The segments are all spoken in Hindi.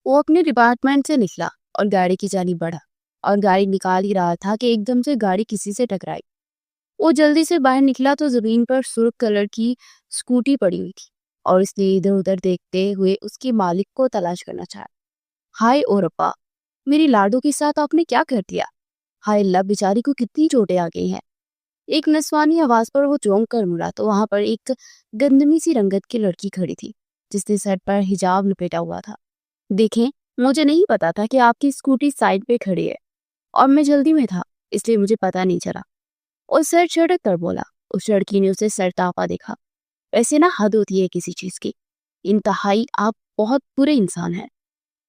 वो अपने डिपार्टमेंट से निकला और गाड़ी की जानी बढ़ा और गाड़ी निकाल ही रहा था कि एकदम से गाड़ी किसी से टकराई। वो जल्दी से बाहर निकला तो जमीन पर सुर्ख कलर की स्कूटी पड़ी हुई थी और इसने इधर उधर देखते हुए उसके मालिक को तलाश करना चाहा। हाय ओ रब्बा, मेरी लाडो के साथ आपने क्या कर दिया? हाय अल्लाह, बेचारी को कितनी चोटें आ गई हैं। एक नस्वानी आवाज पर वो चौंक कर मुड़ा तो वहां पर एक गंदमी सी रंगत की लड़की खड़ी थी जिसने सर पर हिजाब लपेटा हुआ था। देखें, मुझे नहीं पता था कि आपकी स्कूटी साइड पे खड़ी है और मैं जल्दी में था, इसलिए मुझे पता नहीं चला। और सर झटक कर बोला। उस लड़की ने उसे सरतापा देखा। वैसे ना हद होती है किसी चीज की। इंतहाई आप बहुत बुरे इंसान हैं।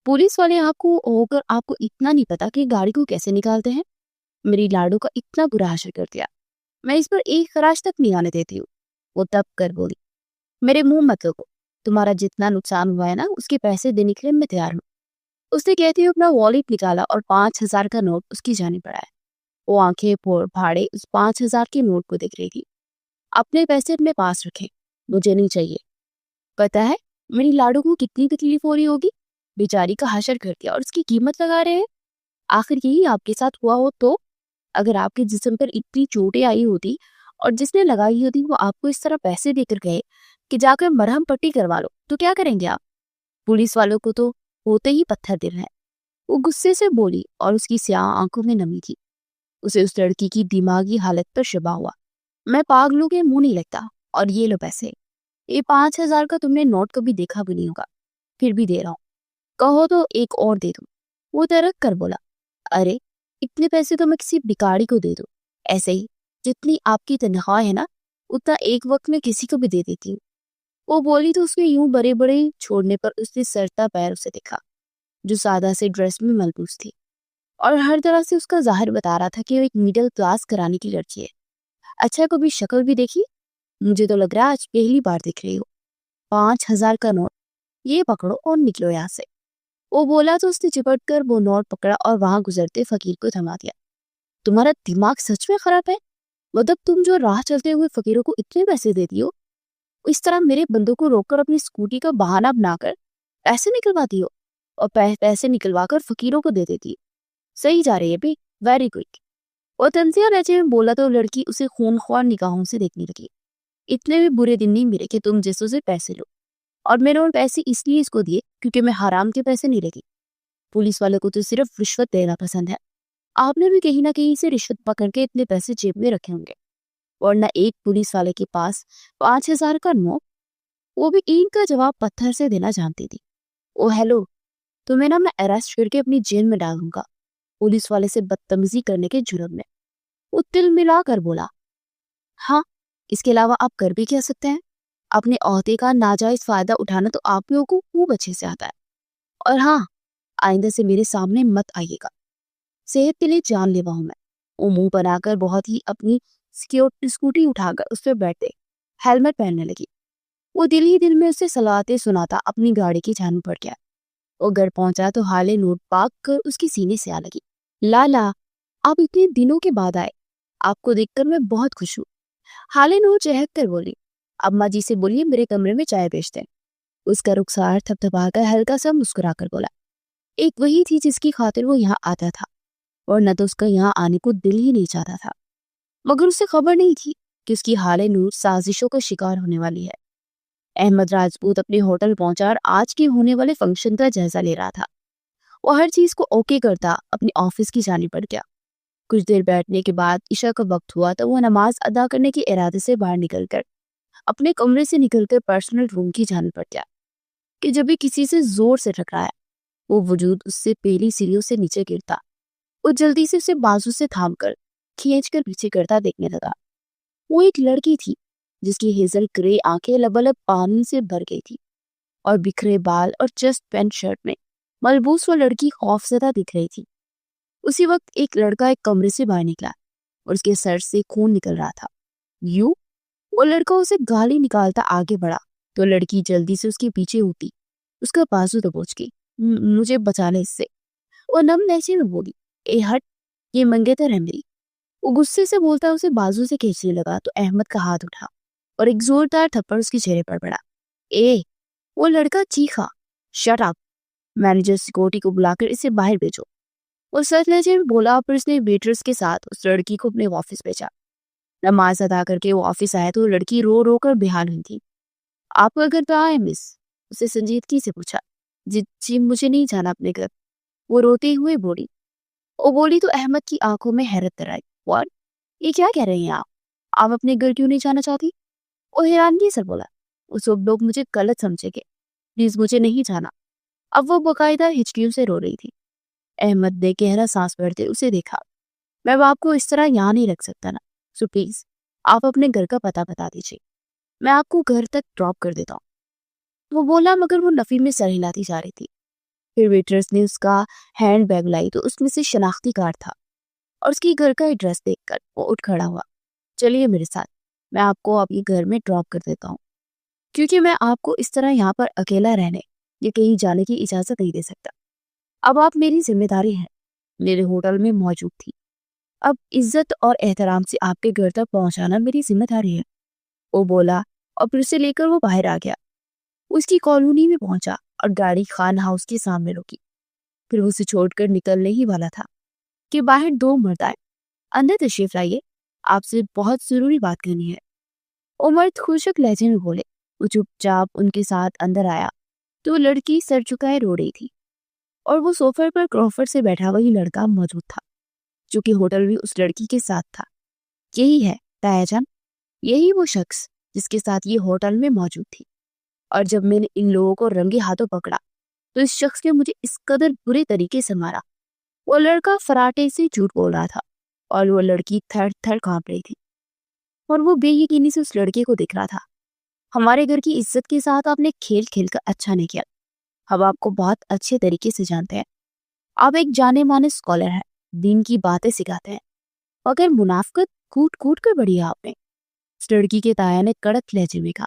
पुलिस वाले आपको होकर आपको इतना नहीं पता कि गाड़ी को कैसे निकालते हैं। मेरी लाडो का इतना बुरा हाशिर कर दिया, मैं इस पर एक खराश तक नहीं आने देती हूँ। वो तब कर बोली। मेरे मुंह मत लगो, तुम्हारा जितना नुकसान हुआ है ना उसके पैसे देने के लिए मैं तैयार हूँ। उसने कहते हुए अपना वॉलेट निकाला और 5,000 का नोट उसकी जानी बढ़ाया। वो आंखें फाड़े उस 5,000 के नोट को देख रही थी। अपने पैसे अपने पास रखे, मुझे नहीं चाहिए। पता है मेरी लाडो को कितनी तकलीफ हो रही होगी। बेचारी का हाशर कर दिया और उसकी कीमत लगा रहे हैं। आखिर यही आपके साथ हुआ हो तो? अगर आपके जिस्म पर इतनी चोटें आई होती और जिसने लगाई होती वो आपको इस तरह पैसे देकर गए कि जाकर मरहम पट्टी करवा लो, तो क्या करेंगे आप? पुलिस वालों को तो होते ही पत्थर दिल है। वो गुस्से से बोली और उसकी स्याह आंखों में नमी थी। उसे उस लड़की की दिमागी हालत पर शबा हुआ। मैं पागलों के मुंह नहीं लगता। और ये लो पैसे। ये 5,000 का तुमने नोट कभी देखा भी नहीं होगा, फिर भी दे रहा हूँ। कहो तो एक और दे दूं। वो तरक कर बोला। अरे, इतने पैसे तो मैं किसी भिखारी को दे दूं। ऐसे ही जितनी आपकी तनख्वाह है ना, उतना एक वक्त में किसी को भी दे देती हूँ। वो बोली तो उसके यूं बड़े बड़े छोड़ने पर उसने सरता पैर उसे देखा, जो सादा से ड्रेस में मलबूस थी और हर तरह से उसका जाहिर बता रहा था कि वो एक मिडिल क्लास घराने की लड़की है। अच्छा, कभी शक्ल भी देखी? मुझे तो लग रहा है आज पहली बार दिख रही हो। 5,000 का नोट, ये पकड़ो और निकलो यहाँ से। वो बोला तो उसने चिपट कर वो नोट पकड़ा और वहां गुजरते फकीर को थमा दिया। तुम्हारा दिमाग सच में खराब है? मतलब तुम जो राह चलते हुए फकीरों को इतने पैसे देती हो, इस तरह मेरे बंदों को रोककर अपनी स्कूटी का बहाना बनाकर पैसे निकलवाती हो और पैसे निकलवा कर फकीरों को दे देती हो। सही जा रही है भी, वेरी गुड। और तंजिया लहजे में बोला तो लड़की उसे खूनख्वार निगाहों से देखने लगी। इतने भी बुरे दिन नहीं मेरे कि तुम जैसों से पैसे लो। और मैंने और पैसे इसलिए इसको दिए क्योंकि मैं हराम के पैसे नहीं लेगी। पुलिस वाले को तो सिर्फ रिश्वत देना पसंद है। आपने भी कहीं ना कहीं से रिश्वत पकड़ के इतने पैसे जेब में रखे होंगे। वरना एक पुलिस वाले के पास 5,000 का नोट, वो भी ईंट का जवाब पत्थर से देना जानती थी। ओ हेलो, तुम्हें ना मैं अरेस्ट करके अपनी जेल में डालूंगा, पुलिस वाले से बदतमीजी करने के जुर्म में। वो तिल मिला कर बोला। हाँ, इसके अलावा आप कर भी क्या सकते हैं? अपने ओहदे का नाजायज फायदा उठाना तो आप लोगों को खूब अच्छे से आता है। और हाँ, आइंदा से मेरे सामने मत आइएगा। सेहत के लिए जानलेवा हूं मैं। वो मुंह बनाकर बहुत ही अपनी स्कूटी उठाकर उस पर बैठे हेलमेट पहनने लगी। वो दिल ही दिल में उसे सलाहते सुनाता अपनी गाड़ी की जान पड़ गया। वो घर पहुंचा तो हाले नोट पाक कर उसकी सीने से आ लगी। लाला, आप इतने दिनों के बाद आए, आपको देखकर मैं बहुत खुश हूँ। हाले नूर चहक कर बोली। अम्मा जी से बोलिए मेरे कमरे में चाय भेज दें। उसका रुखसार थपथपाकर हल्का सा मुस्कुरा कर बोला। एक वही थी जिसकी खातिर वो यहाँ आता था, और न तो उसका यहाँ आने को दिल ही नहीं चाहता था। मगर उसे खबर नहीं थी कि उसकी हाले नूर साजिशों का शिकार होने वाली है। अहमद राजपूत अपने होटल पहुंचा और आज के होने वाले फंक्शन का जायजा ले रहा था। वो हर चीज को ओके करता अपने ऑफिस की जानी पड़ गया। कुछ देर बैठने के बाद ईशा का वक्त हुआ तो वो नमाज अदा करने के इरादे से बाहर निकलकर अपने कमरे से निकलकर पर्सनल रूम की जान पड़ गया कि जब भी किसी से जोर से टकराया, वो वजूद उससे पहली सीढ़ियों से नीचे गिरता। वो जल्दी से उसे बाजू से थामकर खींच कर पीछे करता देखने लगा। वो एक लड़की थी जिसकी हेजल ग्रे आंखें लबालब पानी से भर गई थी और बिखरे बाल और चेस्ट पैंट शर्ट में मलबूस वो लड़की खौफजदा दिख रही थी। उसी वक्त एक लड़का एक कमरे से बाहर निकला और उसके सर से खून निकल रहा था। यू, वो लड़का उसे गाली निकालता आगे बढ़ा तो लड़की जल्दी से उसके पीछे होती उसका बाजू दबोच गई। मुझे बचा ले इससे, वो नम लहजे में बोली। ए हट, ये मंगेतर है मेरी। वो गुस्से से बोलता उसे बाजू से खींचने लगा तो अहमद का हाथ उठा और एक जोरदार थप्पड़ उसके चेहरे पर पड़ा। ए, वो लड़का चीखा। शट अप, मैनेजर सिक्योरिटी को बुलाकर इसे बाहर भेजो। वो सच लहजे में बोला, फिर उसने वेटर्स के साथ उस लड़की को अपने ऑफिस भेजा। नमाज अदा करके वो ऑफिस आया तो लड़की रो रो कर बेहाल हुई थी। आपका घर कहाँ है मिस? उसे संजीदगी से पूछा। जी जी, मुझे नहीं जाना अपने घर, वो रोते हुए बोली। वो बोली तो अहमद की आंखों में हैरत तर आई। व्हाट? ये क्या कह रही हैं आप अपने घर क्यों नहीं जाना चाहती? वो हैरानगी से बोला। वो सब लोग मुझे गलत समझेंगे, प्लीज मुझे नहीं जाना। अब वो बकायदा हिचकियों से रो रही थी। अहमद ने गहरा सांस भरते उसे देखा। मैं अब आपको इस तरह यहाँ नहीं रख सकता ना, सो प्लीज आप अपने घर का पता बता दीजिए, मैं आपको घर तक ड्रॉप कर देता हूँ। वो बोला, मगर वो नफी में सर हिलाती जा रही थी। फिर वेटर्स ने उसका हैंड बैग लाई तो उसमें से शनाख्ती कार्ड था और उसकी घर का एड्रेस देखकर वो उठ खड़ा हुआ। चलिए मेरे साथ, मैं आपको आपके घर में ड्रॉप कर देता हूँ, क्योंकि मैं आपको इस तरह यहाँ पर अकेला रहने या कहीं जाने की इजाजत नहीं दे सकता। अब आप मेरी जिम्मेदारी है, मेरे होटल में मौजूद थी। अब इज्जत और एहतराम से आपके घर तक पहुंचाना मेरी जिम्मेदारी है। वो बोला और फिर उसे लेकर वो बाहर आ गया। उसकी कॉलोनी में पहुंचा और गाड़ी खान हाउस के सामने रुकी। फिर वो उसे छोड़कर निकलने ही वाला था कि बाहर दो मर्द आए। अंदर तशरीफ लाइए, आपसे बहुत जरूरी बात करनी है। वो मर्द खुशक लहजे में बोले। वो चुपचाप उनके साथ अंदर आया तो वो लड़की सर झुकाए रो रही थी और वो सोफे पर क्रॉफर्ड से बैठा वही लड़का मौजूद था जो कि होटल में उस लड़की के साथ था। यही है तायाजान, यही वो शख्स जिसके साथ ये होटल में मौजूद थी। और जब मैंने इन लोगों को रंगे हाथों पकड़ा तो इस शख्स ने मुझे इस कदर बुरे तरीके से मारा। वो लड़का फराटे से झूठ बोल रहा था और वो लड़की थर थर कांप रही थी और वो बेयकीनी से उस लड़के को देख रहा था। हमारे घर की इज्जत के साथ आपने खेल खेल कर अच्छा नहीं किया। हम आपको बहुत अच्छे तरीके से जानते हैं। आप एक जाने माने स्कॉलर हैं, दीन की बातें सिखाते हैं, मगर मुनाफकत कूट कूट कर बढ़ी है आपने। इस लड़की के ताया ने कड़क लहजे में कहा।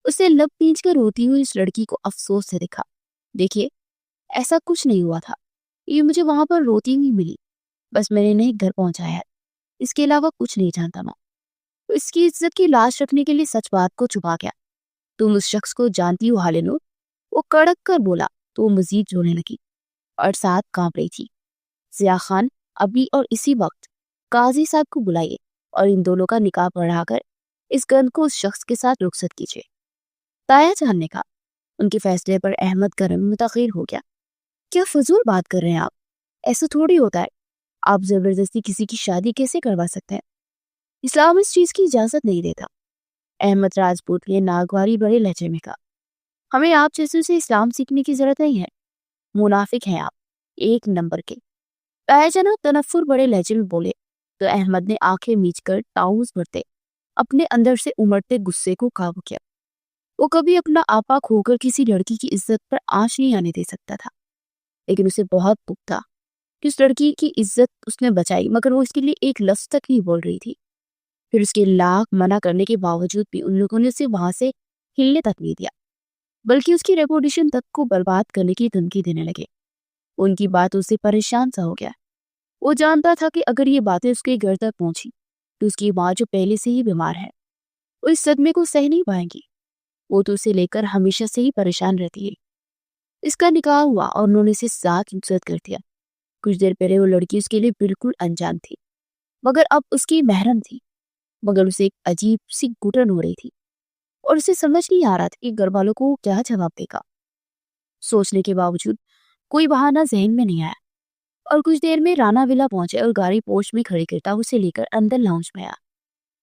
उसे लब पींच कर रोती हुई इस लड़की को अफसोस से देखा। देखिए, ऐसा कुछ नहीं हुआ था, ये मुझे वहां पर रोती हुई मिली, बस मैंने इन्हें घर पहुंचाया है, इसके अलावा कुछ नहीं जानता मैं। तो इसकी इज्जत की लाश रखने के लिए सच बात को छुपा गया। तुम उस शख्स को जानती हो हालिनो? वो कड़क कर बोला तो वो मजीद रोने लगी और साथ कांप रही थी। जिया खान, अभी और इसी वक्त काजी साहब को बुलाइए और इन दोनों का निकाह पढ़ाकर इस गंध को उस शख्स के साथ रुखसत कीजिए। ताया जानने का उनके फैसले पर अहमद का रंग मुताखिर हो गया। क्या फजूल बात कर रहे हैं आप? ऐसा थोड़ी होता है, आप जबरदस्ती किसी की शादी कैसे करवा सकते हैं? इस्लाम इस चीज की इजाजत नहीं देता। अहमद राजपूत ने नागवारी बड़े लहजे में कहा। हमें आप जैसे से इस्लाम सीखने की जरूरत नहीं है, मुनाफिक हैं आप, एक नंबर के। तायाजाना तनफ्फुर बड़े लहजे में बोले तो अहमद ने आंखें मीच कर ताउस भरते अपने अंदर से उमड़ते गुस्से को काबू किया। वो कभी अपना आपा खोकर किसी लड़की की इज्जत पर आंच नहीं आने दे सकता था, लेकिन उसे बहुत दुख था कि उस लड़की की इज्जत उसने बचाई, मगर वो इसके लिए एक लफ्ज तक नहीं बोल रही थी। फिर उसके लाख मना करने के बावजूद भी उन लोगों ने उसे वहां से हिलने तक नहीं दिया, बल्कि उसकी रेपुटेशन तक को बर्बाद करने की धमकी देने लगे। उनकी बात उससे परेशान सा हो गया। वो जानता था कि अगर ये बातें उसके घर तक पहुंची तो उसकी माँ, जो पहले से ही बीमार है, वो इस सदमे को सह नहीं पाएंगी। वो तो उसे लेकर हमेशा से ही परेशान रहती है। इसका निकाह हुआ और उन्होंने इसे साथ रुखसत कर दिया। कुछ देर पहले वो लड़की उसके लिए बिल्कुल अनजान थी, मगर अब उसकी महरम थी। मगर उसे एक अजीब सी घुटन हो रही थी और उसे समझ नहीं आ रहा था कि घर वालों को वो क्या जवाब देगा। सोचने के बावजूद कोई बहाना जहन में नहीं आया और कुछ देर में राना विला पहुंचे और गाड़ी पोर्च में खड़ी करता उसे लेकर अंदर लाउंज में आया।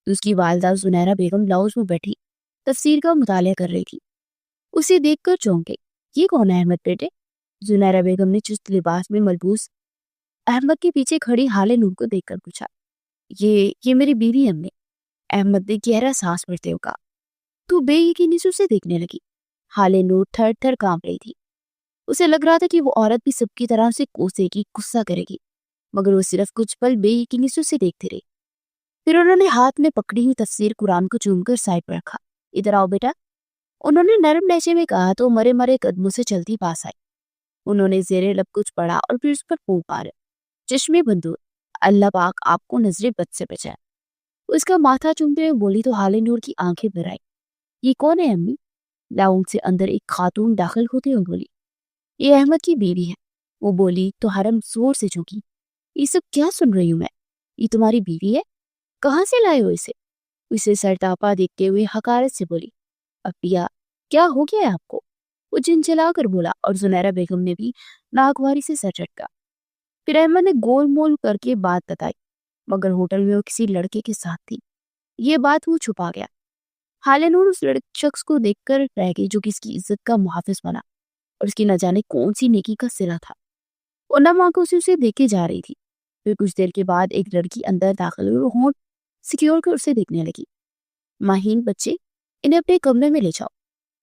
उसकी वालदा जुनैरा बेगम लाउंज में बैठी तफसीर का मुतालिया कर रही थी। उसे देखकर चौंक गई। ये कौन है अहमद बेटे? जुनैरा बेगम ने चुस्त लिबास में मलबूस अहमद के पीछे खड़ी हाले नूर को देखकर पूछा। ये मेरी बीवी अम्मी। अहमद ने गहरा सांस भरते हुए कहा। तू बेयकीनी से उसे देखने लगी। हाले नूर थर थर कांप रही थी। उसे लग रहा था कि वो औरत भी सबकी तरह से कोसेगी, गुस्सा करेगी, मगर वो सिर्फ कुछ पल बेयकीनी से उसे देखती रही। फिर उन्होंने हाथ में पकड़ी हुई तफसीर कुरान को चूमकर साइड पर रखा। इधर आओ बेटा, उन्होंने नरम लहजे में कहा तो मरे मरे कदमों से चलती पास आई। उन्होंने जेरे लब कुछ पढ़ा और फिर उस पर फूंक मारे। चश्मे बंदूक, अल्लाह पाक आपको नजरे बद से बचाए। उसका माथा चूमते हुए बोली तो हाले नूर की आंखें भर आई। ये कौन है अम्मी? लाउंज से अंदर एक खातून दाखिल होती हुई बोली। ये अहमद की बीवी है। वो बोली तो हरम जोर से झोंकी। ये सब क्या सुन रही हूँ मैं? ये तुम्हारी बीवी है? कहाँ से लाए हो इसे? उसे सरतापा देखते हुए हकारत से बोली, अपिया क्या हो गया है आपको? वो चिंचिला कर बोला और जुनैरा बेगम ने भी नागवारी से सर झटका। फिर अहमद ने गोल मोल करके बात बताई, मगर होटल में वो किसी लड़के के साथ थी। ये बात वो छुपा गया। हालेनूर उस शख्स को देखकर रह गई जो कि इसकी इज्जत का मुहाफिज बना और उसकी न जाने कौन सी नेकी का सिला था। वो नम आंखों से उसे देखे जा रही थी। फिर कुछ देर के बाद एक लड़की अंदर दाखिल हुई और होंठ सिक्योर कर उसे देखने लगी। माहीन बच्चे, इन्हें अपने कमरे में ले जाओ,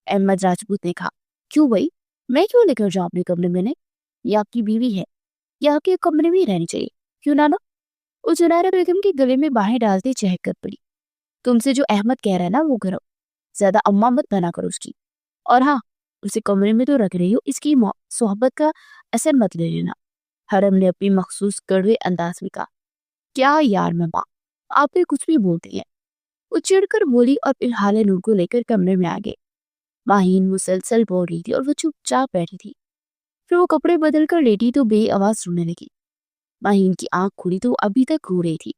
अहमद राजपूत ने कहा। क्यों भाई? मैं क्यों लेकर जाऊं अपने कमरे में ने? ये आपकी बीवी है, ये आपके कमरे में ही रहनी चाहिए, क्यों ना? उस जुनैरा बेगम के गले में बाहें डालते चहक कर पड़ी। तुमसे जो अहमद कह रहा है ना वो करो, ज्यादा अम्मा मत बना करो उसकी। और हाँ, उसे कमरे में तो रख रही हो, इसकी सोहबत का असर मत ले लेना। हरम ने अपनी मखसूस कड़वे अंदाज में कहा। क्या यार मम्मा, आप भी कुछ भी बोलती हैं। वो चिढ़कर बोली और फिर हाले नूर को लेकर कमरे में आ गए। माहीन मुसलसल बोल रही थी और वो चुपचाप बैठी थी। फिर वो कपड़े बदल कर लेटी तो बेआवाज रोने लगी। माहीन की आंख खुली तो वो अभी तक रो रही थी।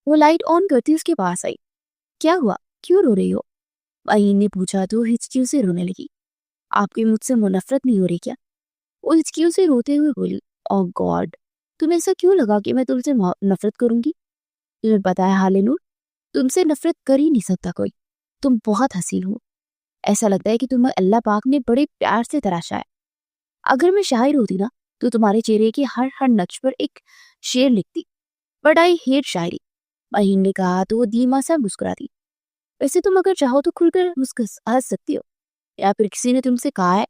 वो लाइट ऑन करती उसके पास आई। क्या हुआ, क्यों रो रही हो? माहीन ने पूछा तो हिचकियों से रोने लगी। आपकी मुझसे नफरत नहीं हो रही क्या? वो हिचकियों से रोते हुए बोली, ओह गॉड, तुम्हें ऐसा क्यों लगा कि मैं तुमसे नफरत करूंगी? तुम्हें पता है हाले नूर, तुमसे नफरत कर ही नहीं सकता कोई। तुम बहुत हसीन हो। ऐसा लगता है कि तुम्हें अल्लाह पाक ने बड़े प्यार से तराशा है। अगर मैं शायर होती ना तो तुम्हारे चेहरे के हर हर नक्श पर एक शेर लिखती। बट आई हेट शायरी। महीन ने कहा तो वो धीमा सा मुस्कुरा दी। वैसे तुम अगर चाहो तो खुलकर हंस सकती हो, या फिर किसी ने तुमसे कहा है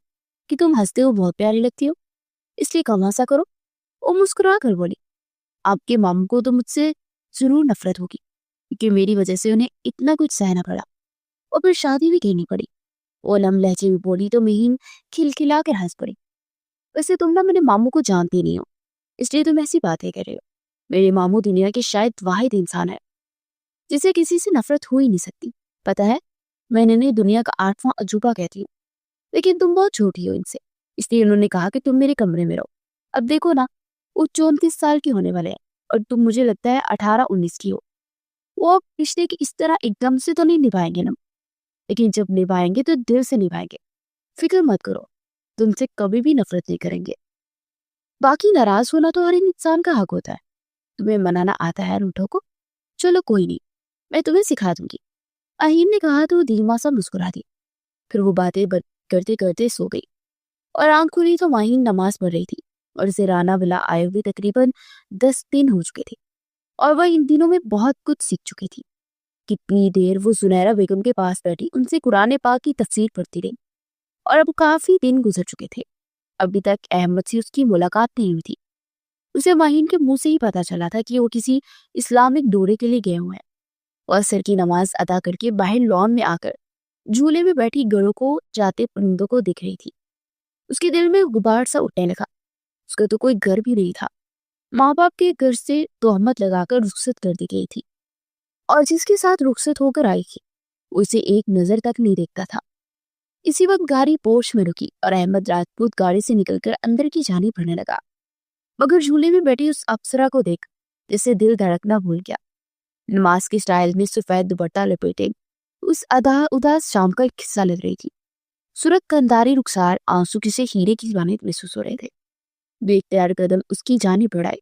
कि तुम हंसते हो बहुत प्यारी लगती हो, इसलिए कम हंसा करो। वो मुस्कुरा कर बोली, आपके मामू को तो मुझसे जरूर नफरत होगी, क्योंकि मेरी वजह से उन्हें इतना कुछ सहना पड़ा और फिर शादी भी कहनी पड़ी। वो लम लहजे में बोली तो महीन खिलखिला कर हंस पड़ी। वैसे तुम ना मेरे मामू को जानती नहीं हो, इसलिए तुम ऐसी बातें कर रहे हो। मेरे मामू दुनिया के शायद वाहिद इंसान है जिसे किसी से नफरत हो ही नहीं सकती। पता है, मैं इन्हें दुनिया का 8वां अजूबा कहती हूँ। लेकिन तुम बहुत छोटी हो इनसे, इसलिए उन्होंने कहा कि तुम मेरे कमरे में रहो। अब देखो ना, वो 34 साल के होने वाले हैं और तुम मुझे लगता है 18-19 की हो। वो अब रिश्ते की इस तरह एकदम से तो नहीं निभाएंगे ना, लेकिन जब निभाएंगे तो दिल से निभाएंगे। फिक्र मत करो, तुमसे कभी भी नफरत नहीं करेंगे। बाकी नाराज होना तो हर एक इंसान का हक होता है। तुम्हें मनाना आता है रूठों को? चलो कोई नहीं, मैं तुम्हें सिखा दूंगी। अहीन ने कहा तो धीमा सा मुस्कुरा दी। फिर वो बातें करते करते सो गई और आंख खुली तो माहीन नमाज पढ़ रही थी और इसे राना बिला आए हुए तकरीबन 10 दिन हो चुके थे और वह इन दिनों में बहुत कुछ सीख चुकी थी। कितनी देर वो सुनैरा बेगम के पास बैठी उनसे कुरान पाक की तफसीर पढ़ती रही और अब काफी दिन गुजर चुके थे। अभी तक अहमद से उसकी मुलाकात नहीं हुई थी। उसे माहीन के मुंह से ही पता चला था कि वो किसी इस्लामिक दौरे के लिए गए हुए हैं। वह असर की नमाज अदा करके बाहर लॉन में आकर झूले में बैठी गड़ों को जाते परिंदों को दिख रही थी। उसके दिल में गुबार सा उठने लगा। उसका तो कोई घर भी नहीं था। माँ बाप के घर से तोहमत लगाकर रुखसत कर दी गई थी और जिसके साथ रुखसत होकर आई थी उसे एक नजर तक नहीं देखता था। इसी वक्त गाड़ी पोर्च में रुकी और अहमद राजपूत गाड़ी से निकलकर अंदर की जानी पड़ने लगा, मगर झूले में बैठी उस अप्सरा को देख जिससे दिल धड़कना भूल गया। नमाज के स्टाइल में सफेद दुपट्टा लपेटे उस उदास शाम का एक किस्सा लग रही थी। सूरत कंधारी रुखसार आंसू किसे हीरे की मानित महसूस हो रहे थे। बेख्तियार कदम उसकी जानिब बढ़ाए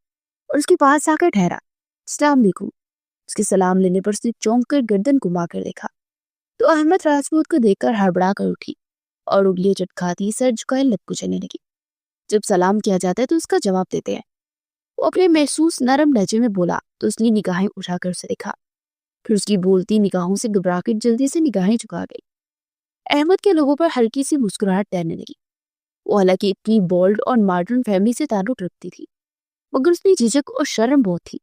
और उसके पास आकर ठहरा। सलाम देखूं। उसके सलाम लेने पर उसने चौंक कर गर्दन घुमा कर देखा तो अहमद राजपूत को देखकर हड़बड़ा कर उठी और उंगलियां चटखाती सर झुकाए लत कुचलने लगी। जब सलाम किया जाता है तो उसका जवाब देते हैं। वो अपने महसूस नरम लहजे में बोला तो उसने निगाहें उठाकर उसे देखा। फिर उसकी बोलती निगाहों से घबराकर जल्दी से निगाहें झुका गई। अहमद के लोगों पर हल्की सी मुस्कुराहट तैरने लगी। वो हालांकि इतनी बोल्ड और मॉडर्न फैमिली से ताल्लुक रखती थी, मगर उसकी झिझक और शर्म बहुत थी।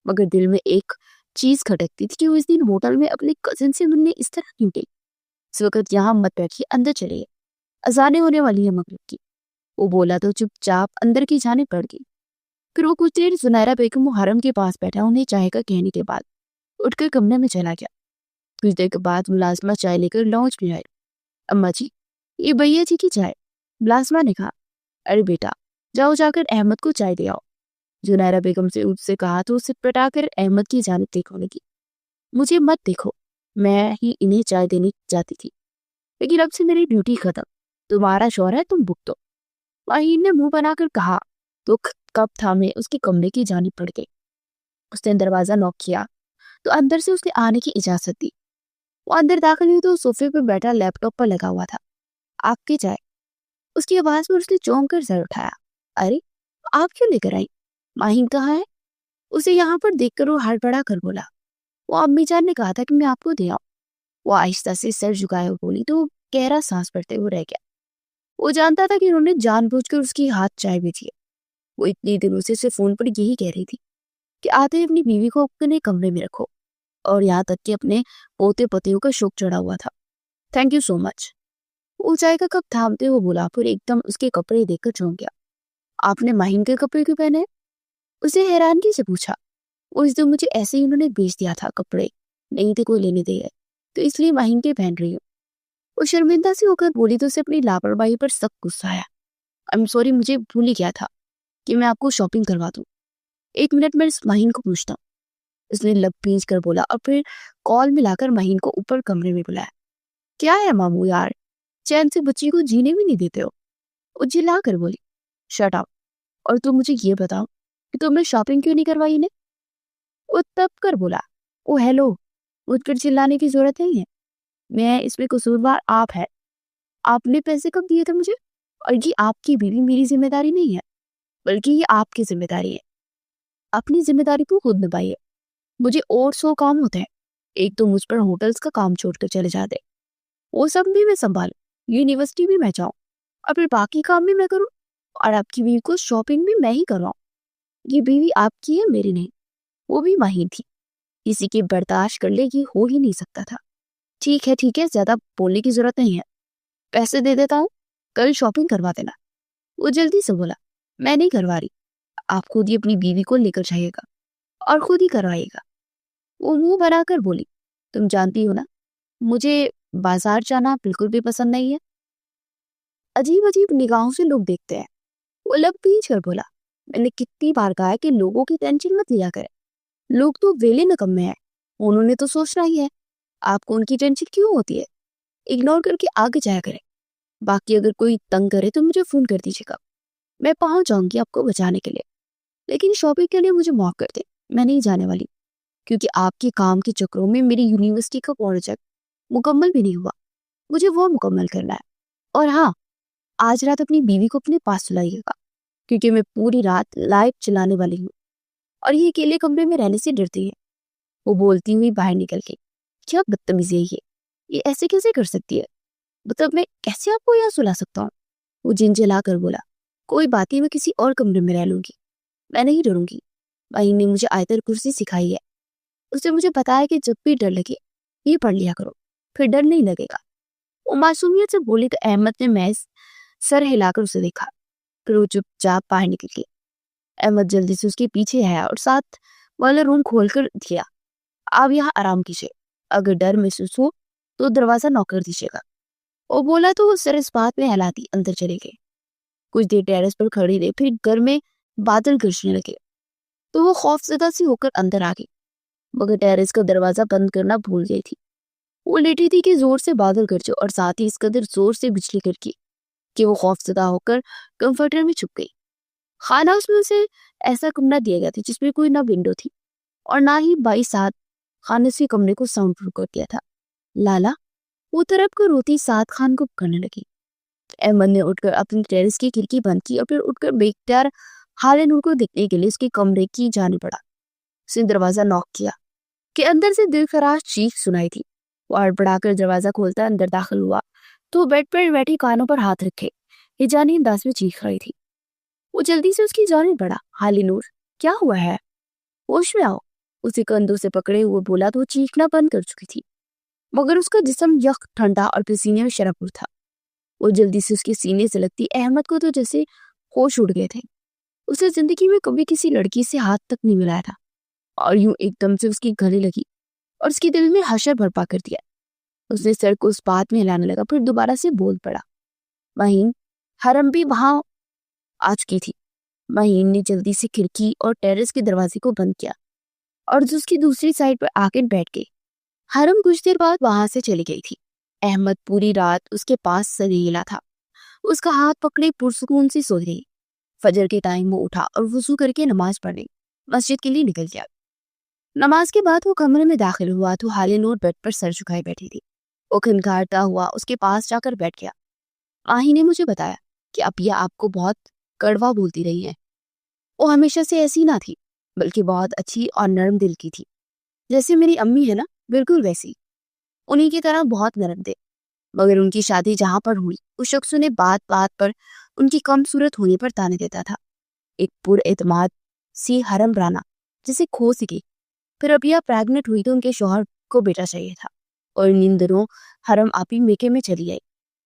मगर दिल में एक चीज खटकती थी कि वो इस दिन होटल में अपने कजिन से मिलने इस तरह क्यों गई। इस वक्त यहाँ मत बैठिए, अंदर चलिए, अजाने होने वाली है मगरिब की। वो बोला तो चुपचाप अंदर की जाने पड़ गई। फिर वो कुछ देर जुनैरा बेगम हरम के पास बैठा उन्हें चाय का कहने के बाद उठकर कमरे में चला गया। कुछ देर के बाद मुलाजमा चाय लेकर लॉन्च में आई। अम्मा जी, ये भैया जी की चाय, मुलाजमा ने कहा। अरे बेटा, जाओ जाकर अहमद को चाय दे आओ। जुनैरा बेगम से उससे कहा तो उसे पटाकर अहमद की जानिब देखने लगी। मुझे मत देखो, मैं ही इन्हें चाय देने जाती थी, लेकिन अब से मेरी ड्यूटी खत्म। तुम्हारा शौहर है, तुम भुगतो। माहीन ने मुंह बनाकर कहा तो कप थामे उसके कमरे की जानिब बढ़ गई। उसने दरवाजा नॉक किया तो अंदर से उसके आने की इजाजत दी। वो अंदर दाखिल हुई तो सोफे पर बैठा लैपटॉप पर लगा हुआ था। आपकी चाय। उसकी आवाज पर उसने चौंक कर सर उठाया। अरे, आप क्यों लेकर आई? माहीन कहाँ है? उसे यहाँ पर देखकर वो हड़बड़ा कर बोला, वो अम्मी जान ने कहा था कि मैं आपको दे आऊं। वो आहिस्ता से सर झुकाए और बोली तो गहरा सांस भरते हुए रह गया। वो जानता था कि उन्होंने जानबूझकर उसकी हाथ चाय भेजी है। वो इतनी दिनों से सिर्फ फोन पर यही कह रही थी कि आते ही अपनी बीवी को अपने कमरे में रखो, और यहाँ तक कि अपने पोते पतियों का शोक चढ़ा हुआ था। Thank you so much. वो चाय का कप थामते हुए बोला, फिर एकदम उसके कपड़े देखकर चौंक गया। आपने माहिन के कपड़े क्यों पहने? उसे हैरानगी से पूछा। वो इस दिन मुझे ऐसे ही उन्होंने बेच दिया था, कपड़े नहीं थे कोई लेने दे गए, तो इसलिए माहिन के पहन रही हूँ। वो शर्मिंदा सी होकर बोली तो उसे अपनी लापरवाही पर सख्त गुस्सा आया। आई एम सॉरी, मुझे भूल ही गया था कि मैं आपको शॉपिंग करवा दूं। एक मिनट में इस माहिन को पूछता हूँ। उसने लब भींच कर बोला और फिर कॉल मिलाकर माहिन को ऊपर कमरे में बुलाया। क्या है मामू यार, चैन से बच्ची को जीने भी नहीं देते हो। वो चिल्ला कर बोली, शट अप। और तुम मुझे ये बताओ कि तुमने शॉपिंग क्यों नहीं करवाई इन्हें? वो तब कर बोला, ओ हेलो, मुझ पर चिल्लाने की जरूरत नहीं है। मैं इसमें कसूरवार आप है। आपने पैसे कब दिए थे मुझे? और ये आपकी बीवी मेरी जिम्मेदारी नहीं है, बल्कि ये आपकी जिम्मेदारी है। अपनी जिम्मेदारी को खुद निभाइए। मुझे और 100 काम होते हैं। एक तो मुझ पर होटल्स का काम छोड़कर चले जाते, वो सब भी मैं संभालू, यूनिवर्सिटी भी मैं जाऊं, और फिर बाकी काम भी मैं करूं, और आपकी बीवी को शॉपिंग भी मैं ही करवाऊं। ये बीवी आपकी है, मेरी नहीं। वो भी माही थी, किसी की बर्दाश्त कर ले ये हो ही नहीं सकता था। ठीक है ठीक है, ज्यादा बोलने की जरूरत नहीं है। पैसे दे देता हूँ, कल शॉपिंग करवा देना। वो जल्दी से बोला, मैं नहीं करवा रही। आप खुद ही अपनी बीवी को लेकर जाइएगा और खुद ही करवाइएगा। वो मुंह बनाकर बोली, तुम जानती हो ना, मुझे बाजार जाना बिल्कुल भी पसंद नहीं है। अजीब अजीब निगाहों से लोग देखते हैं। वो लब पींच कर बोला, मैंने कितनी बार कहा है कि लोगों की टेंशन मत लिया करें। लोग तो वेले निकम्मे हैं, उन्होंने तो सोचना ही है। आपको उनकी टेंशन क्यों होती है? इग्नोर करके आगे जाया करें। बाकी अगर कोई तंग करे तो मुझे फोन कर दीजिएगा, मैं पहुंच जाऊंगी आपको बचाने के लिए। लेकिन शॉपिंग के लिए मुझे माफ कर दे, मैं नहीं जाने वाली, क्योंकि आपके काम के चक्रों में मेरी यूनिवर्सिटी का प्रोजेक्ट मुकम्मल भी नहीं हुआ। मुझे वो मुकम्मल करना है। और हाँ, आज रात अपनी बीवी को अपने पास सुलाइएगा, क्योंकि मैं पूरी रात लाइट चलाने वाली हूँ और ये अकेले कमरे में रहने से डरती है। वो बोलती हुई बाहर निकल गई। क्या बदतमीजी है ये ऐसे कैसे कर सकती है? मतलब मैं कैसे आपको यहाँ सुला सकता हूँ? वो झिंझिला कर बोला, कोई बात नहीं, मैं किसी और कमरे में रह लूंगी, मैं नहीं डरूंगी। भाई ने मुझे आयतर कुर्सी सिखाई है। उसने मुझे बताया कि जब भी डर लगे ये पढ़ लिया करो, फिर डर नहीं लगेगा। वो मासूमियत से बोली तो अहमद ने महज सर हिलाकर उसे देखा, फिर वो चुपचाप बाहर निकल गई। अहमद जल्दी से उसके पीछे आया और साथ वाला रूम खोलकर दिया। आप यहाँ आराम कीजिए, अगर डर महसूस हो तो दरवाजा नॉक कर दीजिएगा। वो बोला तो वो सर इस बात में हिलाती अंदर चले गए। कुछ देर टेरेस पर खड़ी रही, फिर घर में बादल गरजने लगे तो वो खौफजदा सी होकर अंदर आ गई, मगर टेरेस का दरवाजा बंद करना भूल गई थी। वो लेटी थी कि जोर से बादल गरजे और साथ ही इस कदर जोर से बिजली गिरगी कि वो खौफजदा होकर कंफर्टर में छुप गई। खाना उसमें उसे ऐसा कमरा दिया गया था जिसमें कोई ना विंडो थी और ना ही बाई साथ खाने से कमरे को साउंड प्रूफ कर दिया था। लाला, वो तरफ को रोती साद खान को करने लगी। अहमद ने उठकर अपनी टेरेस की खिड़की बंद की और फिर उठकर बेख्तियार हाले नूर को देखने के लिए उसके कमरे की जाने पड़ा। उसने दरवाजा नॉक किया कि अंदर से दिलखराश चीख सुनाई थी। वो हड़बड़ाकर दरवाजा खोलता अंदर दाखिल हुआ तो बेड पर बैठी कानों पर हाथ रखे हिजानी अंदाज में चीख रही थी। वो जल्दी से उसकी जाने बढ़ा, हाली नूर, क्या हुआ है? होश में आओ। उसे कंधों से पकड़े हुए बोला तो वो चीखना बंद कर चुकी थी, मगर उसका जिस्म यख ठंडा और पसीने में शराबुर था। वो जल्दी से उसके सीने से लगती अहमद को तो जैसे होश उड़ गए थे। उसे जिंदगी में कभी किसी लड़की से हाथ तक नहीं मिलाया था और यूं एकदम से उसकी गले लगी और उसके दिल में हशर बर्पा कर दिया। उसने सर को उस बात में हिलाने लगा, फिर दोबारा से बोल पड़ा, वहीं हरम भी वहां आ चुकी थी। माहीन ने जल्दी से खिड़की और टेरेस के दरवाजे को बंद किया और उसकी दूसरी साइड पर आकर बैठ गई। हरम कुछ देर बाद वहां से चली गई थी। अहमद पूरी रात उसके पास सरीला था। उसका हाथ पकड़े पुरसुकून से सो गई। फजर के टाइम वो उठा और वजू करके नमाज पढ़ने मस्जिद के लिए निकल गया। नमाज के बाद वो कमरे में दाखिल हुआ तो हाले नूर बेड पर सर झुकाए बैठी थी। वो खनखारता हुआ उसके पास जाकर बैठ गया। आही ने मुझे बताया कि अपिया आपको बहुत कड़वा बोलती रही है। वो हमेशा से ऐसी ना थी, बल्कि बहुत अच्छी और नरम दिल की थी। जैसे मेरी अम्मी है ना, बिल्कुल वैसी। उन्हीं की तरह बहुत नरम थे। मगर उनकी शादी जहां पर हुई, उस शख्स ने बात बात पर उनकी कम सूरत होने पर ताने देता था। एक पुरएतमाद सी हरम राना जिसे खो सकी। फिर अपिया प्रेग्नेंट हुई तो उनके शौहर को बेटा चाहिए था और इन दिनों हरम आपी मेके में चली आई।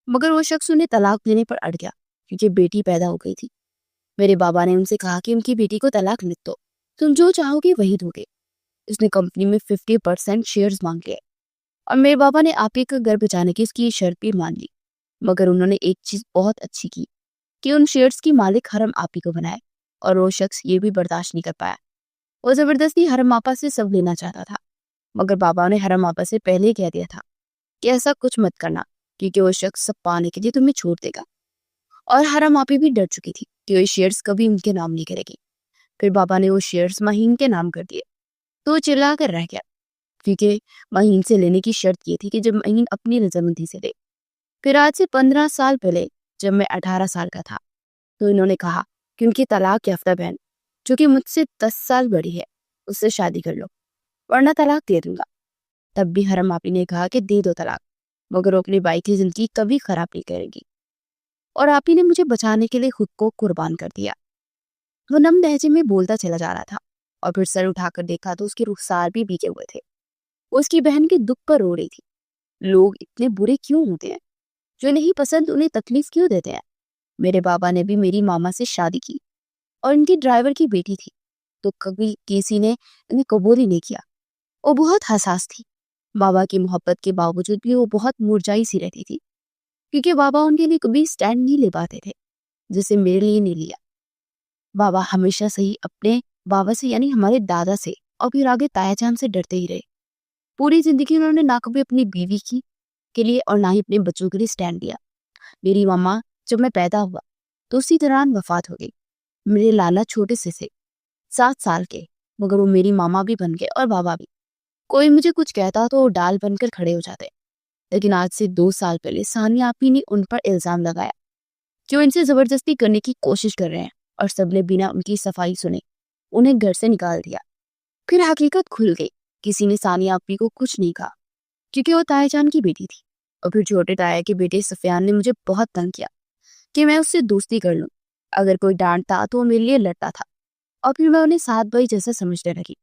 मगर वो शख्स उन्हें तलाक देने पर अड़ गया क्योंकि बेटी पैदा हो गई थी। मेरे बाबा ने उनसे कहा कि उनकी बेटी को तलाक मत दो, तुम जो चाहोगे वही दोगे। उसने कंपनी में 50% शेयर्स मांग लिए और मेरे बाबा ने आपी का घर बचाने की उसकी शर्त भी मान ली। मगर उन्होंने एक चीज बहुत अच्छी की कि उन शेयर्स की मालिक हरम आपी को बनाए और वो शख्स ये भी बर्दाश्त नहीं कर पाया। वो जबरदस्ती हरम आपा से सब लेना चाहता था। मगर बाबा ने हरम आपा से पहले ही कह दिया था कि ऐसा कुछ मत करना क्योंकि वो शख्स सब पाने के लिए तुम्हें छोड़ देगा। और हरम आपी भी डर चुकी थी कि वो शेयर्स कभी उनके नाम नहीं करेगी। फिर बाबा ने वो शेयर्स महीन के नाम कर दिए तो वो चिल्ला कर रह गया क्योंकि महीन से लेने की शर्त ये थी कि जब महीन अपनी रजामंदी से ले। फिर आज से 15 साल पहले जब मैं 18 साल का था तो इन्होंने कहा कि उनकी तलाक याफ्ता बहन जो कि मुझसे 10 साल बड़ी है उससे शादी कर लो वरना तलाक दे दूंगा। तब भी हरम आपी ने कहा कि दे दो तलाक, मगर वो अपनी बाई की जिंदगी कभी खराब नहीं करेगी। और आपी ने मुझे बचाने के लिए खुद को कुर्बान कर दिया। वो नम लहजे में बोलता चला जा रहा था और फिर सर उठाकर देखा तो उसके रुखसार भी भीगे हुए थे। वो उसकी बहन के दुख पर रो रही थी। लोग इतने बुरे क्यों होते हैं? जो नहीं पसंद उन्हें तकलीफ क्यों देते हैं? मेरे बाबा ने भी मेरी मामा से शादी की और इनकी ड्राइवर की बेटी थी तो कभी किसी ने इन्हें कबूल ही नहीं किया। वो बहुत हसास थी। बाबा की मोहब्बत के बावजूद भी वो बहुत मुरझाई सी रहती थी क्योंकि बाबा उनके लिए कभी स्टैंड नहीं ले पाते थे, जिसे मेरे लिए नहीं लिया। बाबा हमेशा से ही अपने बाबा से यानी हमारे दादा से और फिर आगे तायाजान से डरते ही रहे। पूरी जिंदगी उन्होंने ना कभी अपनी बीवी की के लिए और ना ही अपने बच्चों के लिए स्टैंड लिया। मेरी मामा जब मैं पैदा हुआ तो उसी दौरान वफात हो गई। मेरे लाला छोटे से थे, 7 साल के, मगर वो मेरी मामा भी बन गए और बाबा भी। कोई मुझे कुछ कहता तो वो डाल बनकर खड़े हो जाते। लेकिन आज से 2 साल पहले सानिया आपी ने उन पर इल्जाम लगाया कि वो इनसे जबरदस्ती करने की कोशिश कर रहे हैं और सबने बिना उनकी सफाई सुने उन्हें घर से निकाल दिया। फिर हकीकत खुल गई। किसी ने सानिया आपी को कुछ नहीं कहा क्योंकि वो तायाजान की बेटी थी। और फिर छोटे ताया के बेटे सफियान ने मुझे बहुत तंग किया कि मैं उससे दोस्ती कर लूं। अगर कोई डांटता तो वो मेरे लिए लड़ता था और फिर मैं उन्हें 7 भाई जैसा समझने लगी।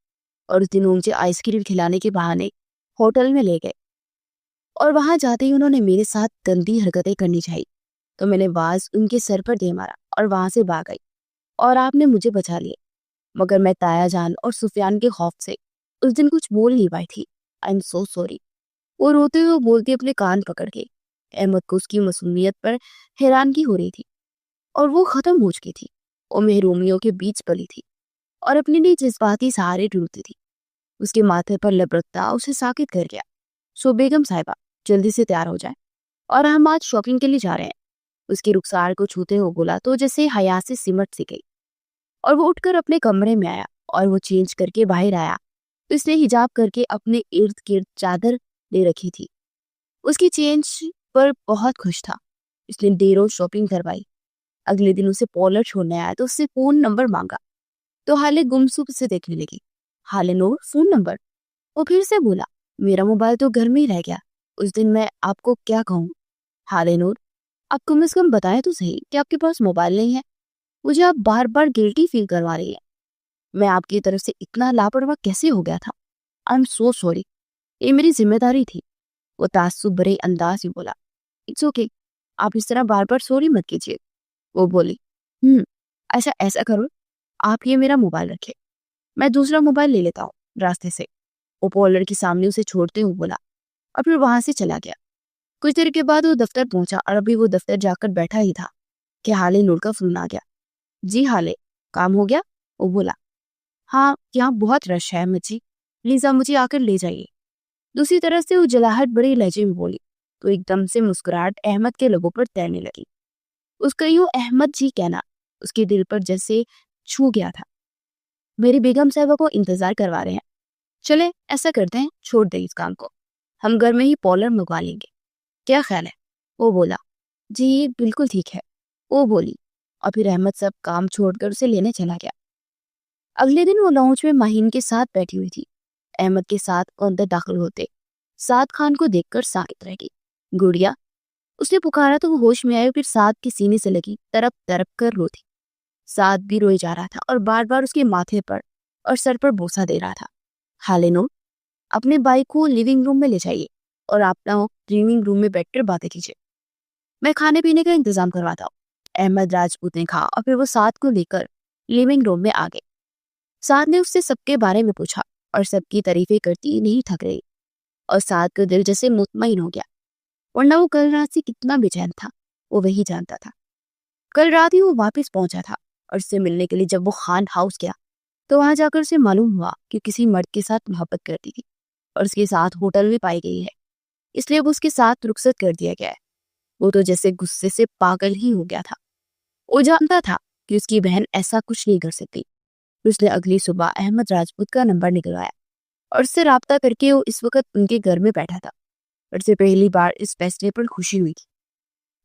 और उस दिन वो मुझे आइसक्रीम खिलाने के बहाने होटल में ले गए और वहां जाते ही उन्होंने मेरे साथ गंदी हरकतें करनी चाहिए तो मैंने बाज उनके सर पर दे मारा और वहां से भाग गई और आपने मुझे बचा लिया। मगर मैं ताया जान और सुफियान के खौफ से उस दिन कुछ बोल नहीं पाई थी। I am so sorry. वो रोते हुए बोलती अपने कान पकड़ के। अहमद को उसकी मासूमियत पर हैरानगी हो रही थी और वो खत्म हो चुकी थी। वो महरूमियों के बीच पली थी और अपने लिए जज्बाती सहारे ढूंढती थी। उसके माथे पर लबरत्ता उसे साकित कर गया। सो बेगम साहिबा जल्दी से तैयार हो जाए और हम आज शॉपिंग के लिए जा रहे हैं। उसके रुखसार को छूते हुए बोला तो जैसे हया से सिमट सी गई और वो उठकर अपने कमरे में आया और वो चेंज करके बाहर आया तो इसने हिजाब करके अपने इर्द गिर्द चादर ले रखी थी। उसकी चेंज पर बहुत खुश था। इसने देरों शॉपिंग करवाई। अगले दिन उसे पॉलर छोड़ने आया तो उससे फोन नंबर मांगा तो हाले गुमसुम से देखने लगी। हाले नूर फोन नंबर? वो फिर से बोला मेरा मोबाइल तो घर में ही रह गया। उस दिन मैं आपको क्या कहूँ? हाले नूर आप कम से कम बताएं तो सही कि आपके पास मोबाइल नहीं है। मुझे आप बार बार गिल्टी फील करवा रही है। मैं आपकी तरफ से इतना लापरवाह कैसे हो गया था? आई एम सो सॉरी, ये मेरी जिम्मेदारी थी। वो ताज्जुब भरे अंदाज में बोला इट्स ओके, आप इस तरह बार बार सॉरी मत कीजिए। वो बोली ऐसा ऐसा करो, आप ये मेरा मोबाइल रखे, मैं दूसरा मोबाइल ले लेता हूँ रास्ते से। वो पॉलर के सामने उसे छोड़ते हुए बोला और फिर वहां से चला गया। कुछ देर के बाद वो दफ्तर पहुंचा और अभी वो दफ्तर जाकर बैठा ही था कि हाले नूर का फोन आ गया। जी हाले, काम हो गया? वो बोला। हाँ, यहाँ बहुत रश है अहमद जी, प्लीज आप मुझे आकर ले जाइए। दूसरी तरफ से वो जलाहट बड़ी लहजे में बोली। तो एकदम से मुस्कुराहट अहमद के लोगों पर तैरने लगी। उसका यूं अहमद जी कहना उसके दिल पर जैसे छू गया था। मेरी बेगम साहबा को इंतजार करवा रहे हैं, चले ऐसा करते हैं, छोड़ दे इस काम को, हम घर में ही पॉलर मंगवा लेंगे, क्या ख्याल है? वो बोला। जी बिल्कुल ठीक है, वो बोली। और फिर अहमद सब काम छोड़कर उसे लेने चला गया। अगले दिन वो लाउंज में माहीन के साथ बैठी हुई थी। अहमद के साथ वो अंदर दाखिल होते साद खान को देखकर साकित रह गई। गुड़िया, उसने पुकारा तो वो होश में आई, फिर साद के सीने से लगी, तरप तरप कर रो थी। साद भी रोए जा रहा था और बार बार उसके माथे पर और सर पर बोसा दे रहा था। हालेनो, अपने बाइक को लिविंग रूम में ले जाइए और अपना ड्रीमिंग रूम में बैठकर बातें कीजिए, मैं खाने पीने का इंतजाम करवाता हूँ। अहमद राजपूत ने कहा और फिर वो साद को लेकर लिविंग रूम में आ गए। साद ने उससे सबके बारे में पूछा और सबकी तारीफें करती नहीं थक रही। और साद का दिल जैसे मुतमईन हो गया, वरना वो कल रात से कितना बेचैन था वो वही जानता था। कल रात ही वो वापस पहुंचा था और उससे मिलने के लिए जब वो खान हाउस गया तो वहां जाकर उसे मालूम हुआ कि किसी मर्द के साथ मोहब्बत करती थी और उसके साथ होटल में पाई गई है, इसलिए वो उसके साथ रुखसत कर दिया गया है। वो तो जैसे गुस्से से पागल ही हो गया था। वो जानता था कि उसकी बहन ऐसा कुछ नहीं कर सकती। उसने अगली सुबह अहमद राजपूत का नंबर निकलवाया और उससे राब्ता करके वो इस वक्त उनके घर में बैठा था। और उसे पहली बार इस फैसले पर खुशी हुई थी।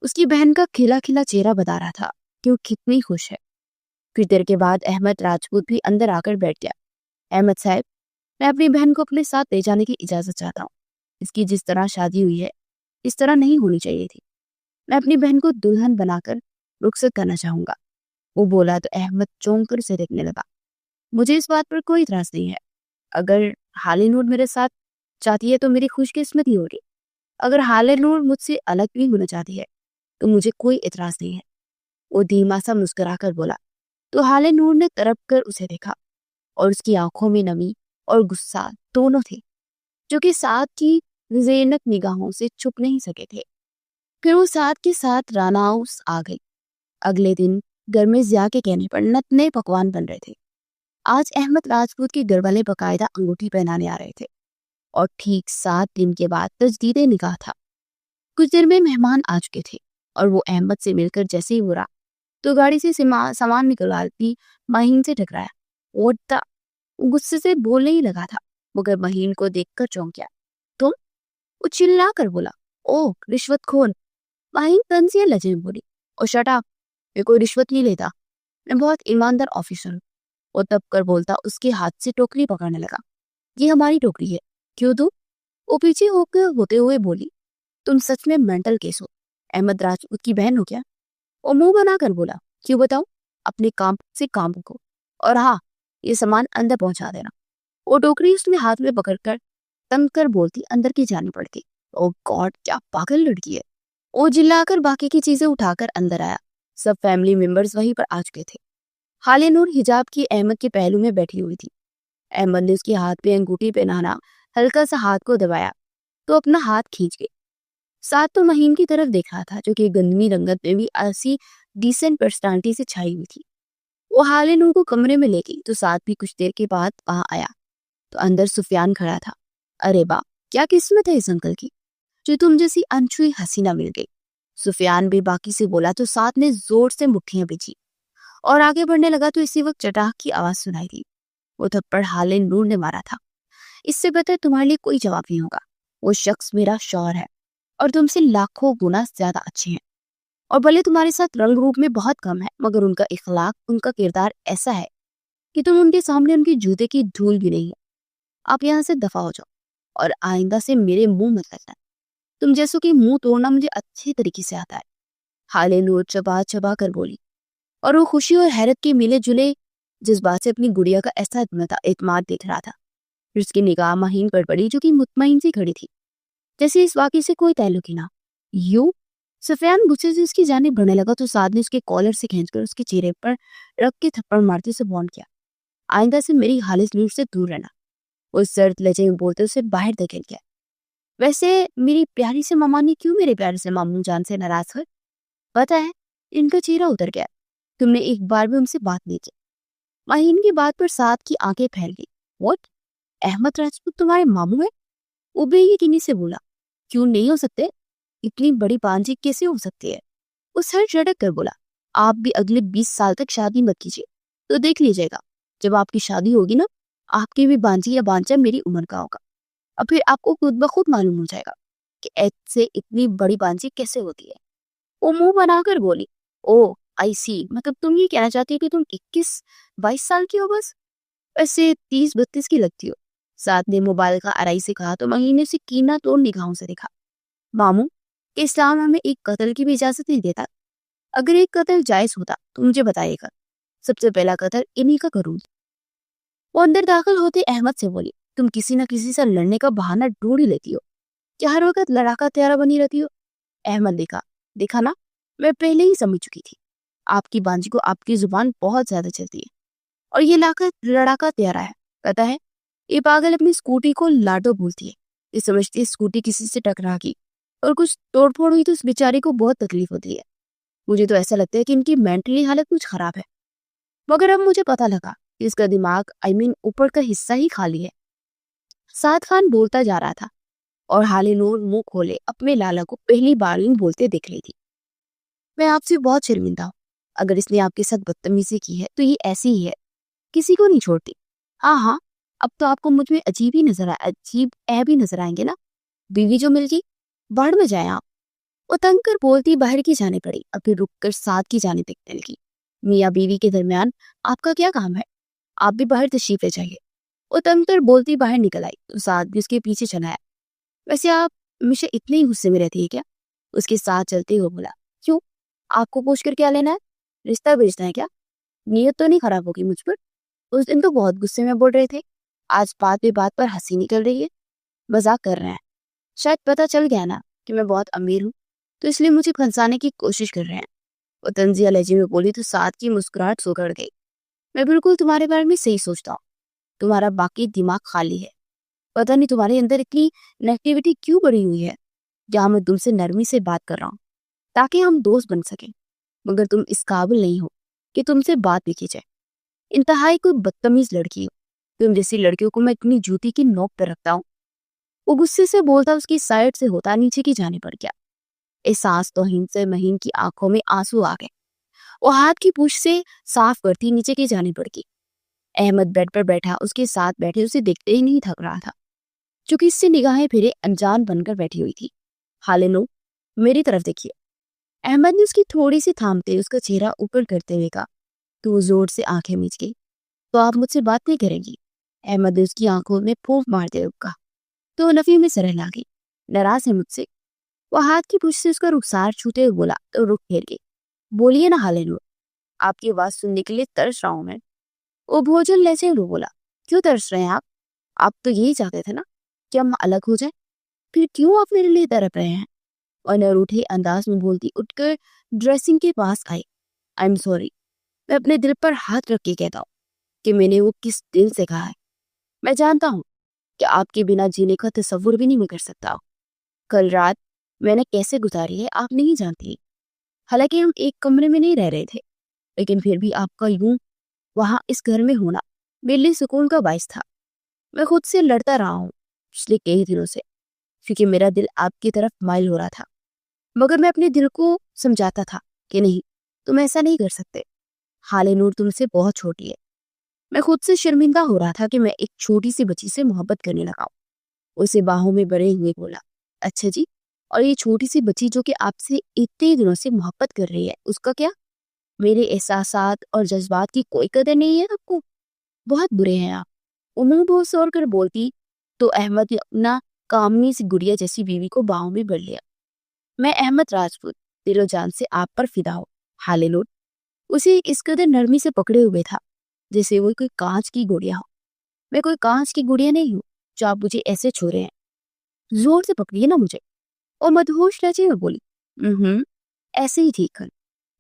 उसकी बहन का खिला खिला चेहरा बता रहा था कि वो कितनी खुश है। कुछ देर के बाद अहमद राजपूत भी अंदर आकर बैठ गया। अहमद साहब, मैं अपनी बहन को अपने साथ ले जाने की इजाजत चाहता हूँ। इसकी जिस तरह शादी हुई है इस तरह नहीं होनी चाहिए थी। मैं अपनी बहन को दुल्हन बनाकर रुखसत करना चाहूंगा। वो बोला तो अहमद चौंक कर उसे देखने लगा। मुझे इस बात पर कोई इतराज नहीं है। अगर हाले नूर मेरे साथ चाहती है तो मेरी खुशकिस्मती होगी। अगर हाले नूर मुझसे अलग भी होना चाहती है तो मुझे कोई इतराज नहीं है। वो धीमा सा मुस्कुराकर बोला। तो हाले नूर ने तरप कर उसे देखा और उसकी आंखों में नमी और गुस्सा दोनों थे, जो कि साथ की ज़ैनक निगाहों से छुप नहीं सके थे। फिर वो साथ के साथ राना हाउस आ गई। अगले दिन घर में जिया के कहने पर नए पकवान बन रहे थे। आज अहमद राजपूत के घर वाले बकायदा अंगूठी पहनाने आ रहे थे और ठीक 7 दिन के बाद तजदीद निकाह था। कुछ देर में मेहमान आ चुके थे और वो अहमद से मिलकर जैसे ही उड़ा तो गाड़ी से सामान निकलवाती महीन से टकराया। वो गुस्से से बोलने ही लगा था मगर महीन को देखकर चौंक गया। तुम? वो चिल्ला कर बोला। ओह रिश्वतखोर! महीन तंज से लजे में बोली। और शट अप, मैं कोई रिश्वत नहीं लेता, मैं बहुत ईमानदार ऑफिसर हूँ। वो तब कर बोलता उसके हाथ से टोकरी पकड़ने लगा। ये हमारी टोकरी है, क्यों तू? वो पीछे होकर होते हुए बोली। तुम सच में मेंटल केस हो। अहमद राजपूत की बहन हो क्या? वो मुंह बनाकर बोला। क्यों बताऊं? अपने काम से काम रखो और हाँ, ये सामान अंदर पहुंचा देना। वो टोकरी उसने हाथ में पकड़कर तंग कर बोलती अंदर की जानी पड़ती। ओ गॉड, क्या पागल लड़की है! वो चिल्लाकर बाकी की चीजें उठाकर अंदर आया। सब फैमिली मेंबर्स वहीं पर आ चुके थे। हाले नूर हिजाब की अहमद के पहलू में बैठी हुई थी। अहमद ने उसके हाथ पे अंगूठी पहनाना हल्का सा हाथ को दबाया तो अपना हाथ खींच गई। साथ तो महीन की तरफ देख रहा था जो कि गंदमी रंगत में भी ऐसी डिसेंट पर्सनालिटी से छाई हुई थी। वो हाले नूर को कमरे में ले गई तो साथ भी कुछ देर के बाद वहां आया तो अंदर सुफियान खड़ा था। अरे बा, क्या किस्मत है इस अंकल की जो तुम जैसी अनछुई हसीना मिल गई। सुफियान भी बाकी से बोला तो साथ ने जोर से मुट्ठियां बिछी और आगे बढ़ने लगा तो इसी वक्त चटाक की आवाज सुनाई दी। वो थप्पड़ हाले नूर ने मारा था। इससे बेहतर तुम्हारे लिए कोई जवाब नहीं होगा। वो शख्स मेरा शौहर है और तुमसे लाखों गुना ज्यादा अच्छे हैं और भले तुम्हारे साथ रंग रूप में बहुत कम है मगर उनका इखलाक, उनका किरदार ऐसा है कि तुम उनके सामने उनके जूते की धूल भी नहीं है। आप यहाँ से दफा हो जाओ और आइंदा से मेरे मुंह मत लगना। तुम जैसों की मुंह तोड़ना मुझे अच्छे तरीके से आता है। हाले नूर चबा चबा कर बोली और वो खुशी और हैरत के मिले जुले जज्बात से अपनी गुड़िया का ऐसा एतमाद देख रहा था। फिर उसकी निगाह महीन पर पड़ी जो कि मुतमईन सी खड़ी थी, जैसे इस वाकई से कोई ताल्लुक ही ना। यू? सफियान गुस्से से उसकी जानिब बढ़ने लगा तो साद ने उसके कॉलर से खींचकर उसके चेहरे पर रख के थप्पड़ मारते उसे वार्न किया। आइंदा से मेरी हालिस नूर से दूर रहना। वो सर्द लहजे में बोलते उसे बाहर धकेल गया। वैसे मेरी प्यारी से मामा ने क्यों मेरे प्यारे से मामू जान से नाराज हुए? पता है, इनका चेहरा उतर गया। तुमने एक बार भी उनसे बात नहीं की। माहीन की बात पर साद की आंखें फैल गई। व्हाट? अहमद राजपूत तुम्हारे मामू है? वो बेयकीनी से बोला। क्यों नहीं हो सकते? इतनी बड़ी बांझी कैसे हो सकती है? वो सर झटक कर बोला। आप भी अगले 20 साल तक शादी मत कीजिए, तो देख लीजिएगा, जब आपकी शादी होगी ना, आपकी भी बांझी या बांचा मेरी उम्र का होगा। और फिर आपको खुद ब खुद मालूम हो जाएगा कि ऐसे इतनी बड़ी बांझी कैसे होती है। वो मुंह बनाकर बोली। ओ, आई सी, मतलब तुम ये कहना चाहती हो कि तुम 21-22 साल की हो बस? वैसे 30-32 की लगती हो। साथ ने मोबाइल का आरई से कहा तो महीने से कीना तोड़ निगाहों से देखा। मामू, कि इस्लाम हमें एक कत्ल की भी इजाजत नहीं देता। अगर एक कत्ल जायज होता तो मुझे बताइएगा, सबसे पहला कत्ल इन्हीं का करूँ। वो अंदर दाखिल होते अहमद से बोली। तुम किसी न किसी से लड़ने का बहाना ढूंढ ही लेती हो, क्या हर वक्त लड़ाका त्यारा बनी रहती हो? अहमद देखा, देखा ना, मैं पहले ही समझ चुकी थी। आपकी बांझी को आपकी जुबान बहुत ज्यादा चलती है, और ये लाकर लड़ाका त्यारा है। पता है, ये पागल अपनी स्कूटी को लाडो बोलती है। ये समझती है स्कूटी किसी से टकरा गई और कुछ तोड़फोड़ हुई तो उस बेचारी को बहुत तकलीफ होती है। मुझे तो ऐसा लगता है कि इनकी मेंटली हालत कुछ खराब है। मगर अब मुझे पता लगा कि इसका दिमाग, ऊपर का हिस्सा ही खाली है। साद खान बोलता जा रहा था और हाले नूर मुंह खोले अपने लाला को पहली बार यूं बोलते देख रही थी। मैं आपसे बहुत शर्मिंदा हूँ। अगर इसने आपके साथ बदतमीजी की है तो ये ऐसी ही है, किसी को नहीं छोड़ती। हाँ हाँ, अब तो आपको मुझ में अजीब ऐब ही नजर आएंगे ना। बीवी जो मिल गई, बाढ़ में जाए आप। वो तंग कर बोलती बाहर की जाने पड़ी और फिर रुक कर साथ की जाने देखने लगी। मियाँ बीवी के दरमियान आपका क्या काम है? आप भी बाहर तशरीफ ले जाइए। वो तंग कर बोलती बाहर निकल आई तो साथ भी उसके पीछे चला आया। वैसे आप हमेशा इतने ही गुस्से में रहती है क्या? उसके साथ चलते हुए बोला। क्यों, आपको पूछ कर क्या लेना है? रिश्ता भेजना है क्या? नीयत तो नहीं खराब होगी मुझ पर? उस दिन तो बहुत गुस्से में बोल रहे थे, आज बात पे बात पर हंसी निकल रही है। मजाक कर रहे हैं। शायद पता चल गया ना कि मैं बहुत अमीर हूँ, तो इसलिए मुझे फंसाने की कोशिश कर रहे हैं। वो तंजिया लहजे में बोली तो साथ की मुस्कुराहट सुगड़ गई। मैं बिल्कुल तुम्हारे बारे में सही सोचता हूँ। तुम्हारा बाकी दिमाग खाली है। पता नहीं तुम्हारे अंदर इतनी नेगेटिविटी क्यों बढ़ी हुई है। जहाँ मैं तुमसे नरमी से बात कर रहा हूँ ताकि हम दोस्त बन सकें, मगर तुम इस काबिल नहीं हो कि तुमसे बात भी की जाए। इंतहाई कोई बदतमीज लड़की हो। तुम जैसी लड़कियों को मैं इतनी जूती की नोक पर रखता हूँ। वो गुस्से से बोलता उसकी साइड से होता नीचे की जाने पड़ गया। एहसास तौहीन से महीन की आंखों में आंसू आ गए। वो हाथ की पूछ से साफ करती नीचे की जाने पड़ गई। अहमद बेड पर बैठा उसके साथ बैठे उसे देखते ही नहीं थक रहा था, चूंकि इससे निगाहें फिरे अनजान बनकर बैठी हुई थी। हाले नो, मेरी तरफ देखिए। अहमद ने उसकी थोड़ी सी थामते उसका चेहरा ऊपर करते हुए कहा। तो वो जोर से आंखें मीच गई। तो आप मुझसे बात नहीं करेंगी? अहमद ने उसकी आंखों में फूंक मारते हुए कहा। तो वो नफी में सरह ला गई। नाराज है मुझसे? वो हाथ की पूछ से उसका रुखसार छूते हुए बोला तो रुक फेर गई। बोलिए ना हाले नो, आपकी आवाज सुनने के लिए तरस रहा हूं मैं। वो भोजन लहजे में बोला। क्यों तरस रहे हैं आप? आप तो यही चाहते थे ना कि हम अलग हो जाए, फिर क्यों आप मेरे लिए तड़प रहे हैं? और नरूठे अंदाज में बोलती उठकर ड्रेसिंग के पास आई। I am sorry. मैं अपने दिल पर हाथ रख के कहता हूँ कि मैंने वो किस दिल से कहा है। मैं जानता हूँ कि आपके बिना जीने का तस्वुर भी नहीं मैं कर सकता। कल रात मैंने कैसे गुजारी है आप नहीं जानती। हालांकि हम एक कमरे में नहीं रह रहे थे, लेकिन फिर भी आपका यूं वहां इस घर में होना मेरे लिए सुकून का बायस था। मैं खुद से लड़ता रहा हूँ पिछले कई दिनों से, क्योंकि मेरा दिल आपकी तरफ माइल हो रहा था। मगर मैं अपने दिल को समझाता था कि नहीं, तुम ऐसा नहीं कर सकते। हाले नूर तुमसे बहुत छोटी है। मैं खुद से शर्मिंदा हो रहा था कि मैं एक छोटी सी बच्ची से मोहब्बत करने लगा हूं। उसे बाहों में बड़े हुए बोला। अच्छा जी, और ये छोटी सी बच्ची जो कि आपसे इतने दिनों से मोहब्बत कर रही है, उसका क्या? मेरे एहसासात और जज्बात की कोई कदर नहीं है आपको? बहुत बुरे हैं आप। वो मुंह बहुत सोर कर बोलती तो अहमद ने अपना कामनी सी गुड़िया जैसी बीवी को बाहों में भर लिया। मैं अहमद राजपूत दिलो जान से आप पर फिदा हो। हाले लोट उसे इस कदर नरमी से पकड़े हुए था जैसे वो कोई कांच की गुड़िया हो। मैं कोई कांच की गुड़िया नहीं हूँ जो आप मुझे ऐसे छू रहे हैं। जोर से पकड़िए ना मुझे। और मदहोश लहजे में बोली। ऐसे ही ठीक कर।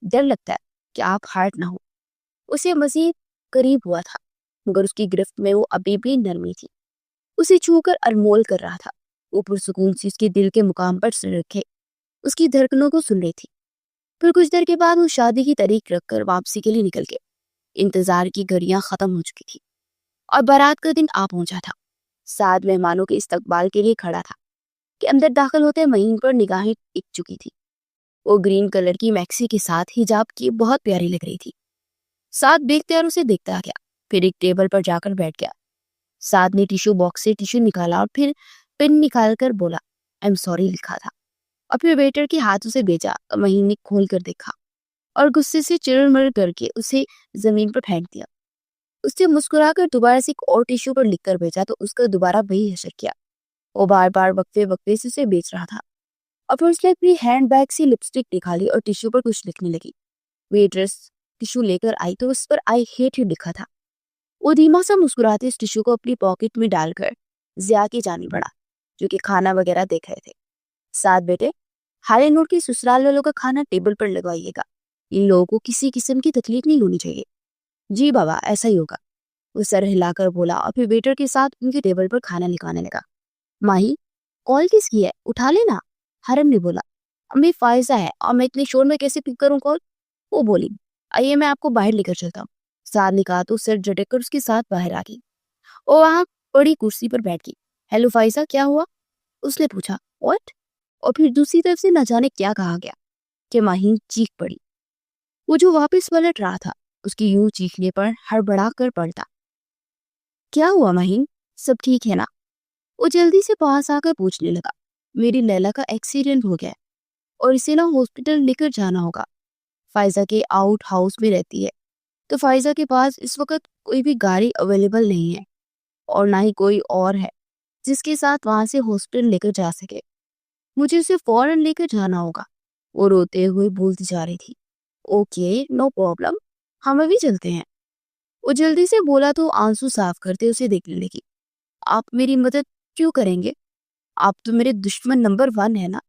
डर लगता है कि आप हार्ट ना हो। उसे मजीद करीब हुआ था, मगर उसकी गिरफ्त में वो अभी भी नरमी थी। उसे छूकर अनमोल कर रहा था। वो पुरसुकून सी उसके दिल के मुकाम पर सिर रखे उसकी धड़कनों को सुन रही थी। फिर कुछ देर के बाद वो शादी की तारीख रखकर वापसी के लिए निकल गए। इंतजार की घड़ियां खत्म हो चुकी थी और बारात का दिन आ पहुंचा था। सात मेहमानों के इस्तकबाल के लिए खड़ा था कि अंदर दाखिल होते महीन पर निगाहें टिक चुकी थी। वो ग्रीन कलर की मैक्सी के साथ हिजाब की बहुत प्यारी लग रही थी। साथ बेख्तियार उसे देखता गया, फिर एक टेबल पर जाकर बैठ गया। साथ ने टिश्यू बॉक्स से टिश्यू निकाला और फिर पेन निकालकर बोला, आई एम सॉरी लिखा था और फिर वेटर के हाथ उसे भेजा। महीन ने खोल कर देखा और गुस्से से चिरमर करके उसे जमीन पर फेंक दिया। उसने मुस्कुराकर दोबारा से एक और टिश्यू पर लिखकर भेजा तो उसका दोबारा वही असर किया। वो बार बार वक्फे वक्फे से उसे बेच रहा था और फिर उसने अपनी हैंड बैग से लिपस्टिक निकाली और टिश्यू पर कुछ लिखने लगी। वेट्रेस टिश्यू लेकर आई तो उस पर आई हेट यू लिखा था। वो धीमा सा मुस्कुराते इस टिश्यू को अपनी पॉकेट में डालकर जिया की जानी पड़ा, जो कि खाना वगैरह देख रहे थे। साथ बेटे, हाले नोट के ससुराल वालों का खाना टेबल पर लगवाइएगा। इन लोगों को किसी किस्म की तकलीफ नहीं होनी चाहिए। जी बाबा, ऐसा ही होगा, वो सर हिलाकर बोला और फिर वेटर के साथ उनके टेबल पर खाना निकालने लगा। माही, कॉल किसकी है, उठा लेना, हरम ने बोला। अम्मी फायजा है और मैं इतने शोर में कैसे पिक करूं कॉल, वो बोली। आइए मैं आपको बाहर लेकर चलता हूँ। साथ ने कहा तो सर झटक उसके साथ बाहर आ गई। वो वहां बड़ी कुर्सी पर बैठ गई। हेलो फाइजा, क्या हुआ, उसने पूछा। व्हाट? और फिर दूसरी तरफ से न जाने क्या कहा गया कि माहीन चीख पड़ी। वो जो वापस पलट रहा था, उसकी यूं चीखने पर हड़बड़ा कर पलटा। क्या हुआ माहीन, सब ठीक है ना? वो जल्दी से पास आकर पूछने लगा। मेरी लैला का एक्सीडेंट हो गया है और इसे ना हॉस्पिटल लेकर जाना होगा। फायजा के आउट हाउस में रहती है, तो फायजा के पास इस वक्त कोई भी गाड़ी अवेलेबल नहीं है और ना ही कोई और है जिसके साथ वहां से हॉस्पिटल लेकर जा सके। मुझे उसे फौरन लेकर जाना होगा। वो रोते हुए बोलती जा रही थी। ओके, नो प्रॉब्लम, हम अभी चलते हैं, वो जल्दी से बोला तो आंसू साफ करते उसे देखने लगी। आप मेरी मदद क्यों करेंगे? आप तो मेरे दुश्मन नंबर 1 है ना,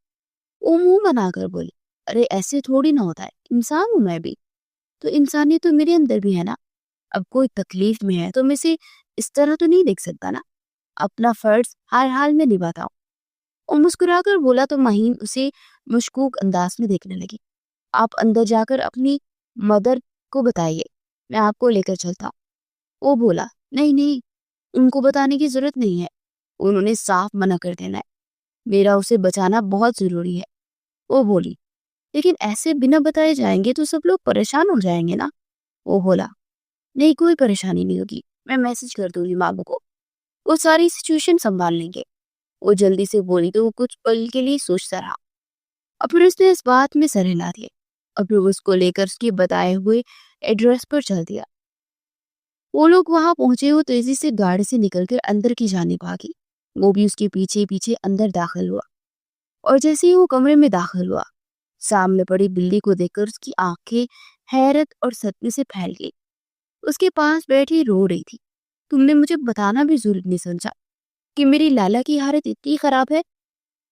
वो मुंह बनाकर बोली। अरे ऐसे थोड़ी ना होता है, इंसान हूं मैं भी, तो इंसानियत तो मेरे अंदर भी है ना। अब कोई तकलीफ में है तो मैं इसे इस तरह तो नहीं देख सकता ना, अपना फर्ज हर हाल में निभाता हूँ। और मुस्कुराकर बोला तो महीन उसे मशकूक अंदाज में देखने लगी। आप अंदर जाकर अपनी मदर को बताइए, मैं आपको लेकर चलता हूँ, वो बोला। नहीं नहीं, उनको बताने की जरूरत नहीं है, उन्होंने साफ मना कर देना है, मेरा उसे बचाना बहुत जरूरी है, वो बोली। लेकिन ऐसे बिना बताए जाएंगे तो सब लोग परेशान हो जाएंगे ना, वो बोला। नहीं, कोई परेशानी नहीं होगी, मैं मैसेज कर दूंगी मामू को, वो सारी सिचुएशन संभाल लेंगे, वो जल्दी से बोली तो वो कुछ पल के लिए सोचता रहा और फिर उसने इस बात में सर हिला दिए और फिर उसको लेकर उसके बताए हुए एड्रेस पर चल दिया। वो लोग वहां पहुंचे, वो तेजी से गाड़ी से निकलकर अंदर की जानिब भागी। वो भी उसके पीछे पीछे अंदर दाखिल हुआ और जैसे ही वो कमरे में दाखिल हुआ, सामने पड़ी बिल्ली को देखकर उसकी आंखें हैरत और सदमे से फैल गई। उसके पास बैठी रो रही थी। तुमने मुझे बताना भी जरूरी नहीं समझा कि मेरी लाला की हालत इतनी खराब है,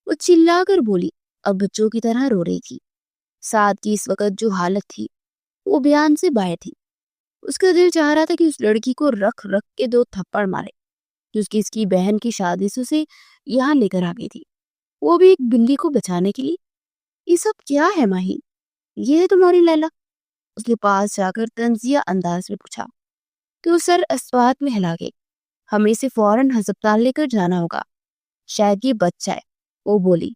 वो चिल्लाकर बोली। अब बच्चों की तरह रो रही थी। साथ की इस वक्त जो हालत थी वो बयान से बाहर थी। उसका दिल चाह रहा था कि उस लड़की को रख रख के 2 थप्पड़ मारे, जिसकी इसकी बहन की शादी से उसे यहाँ लेकर आ गई थी, वो भी एक बिल्ली को बचाने के लिए। ये सब क्या है माही, ये है तुम्हारी लैला? उसके पास जाकर तंजिया अंदाज में पूछा तो सर अस्वाद में हिला गई। हमें इसे फौरन अस्पताल लेकर जाना होगा, शायद ये बच्चा है, वो बोली।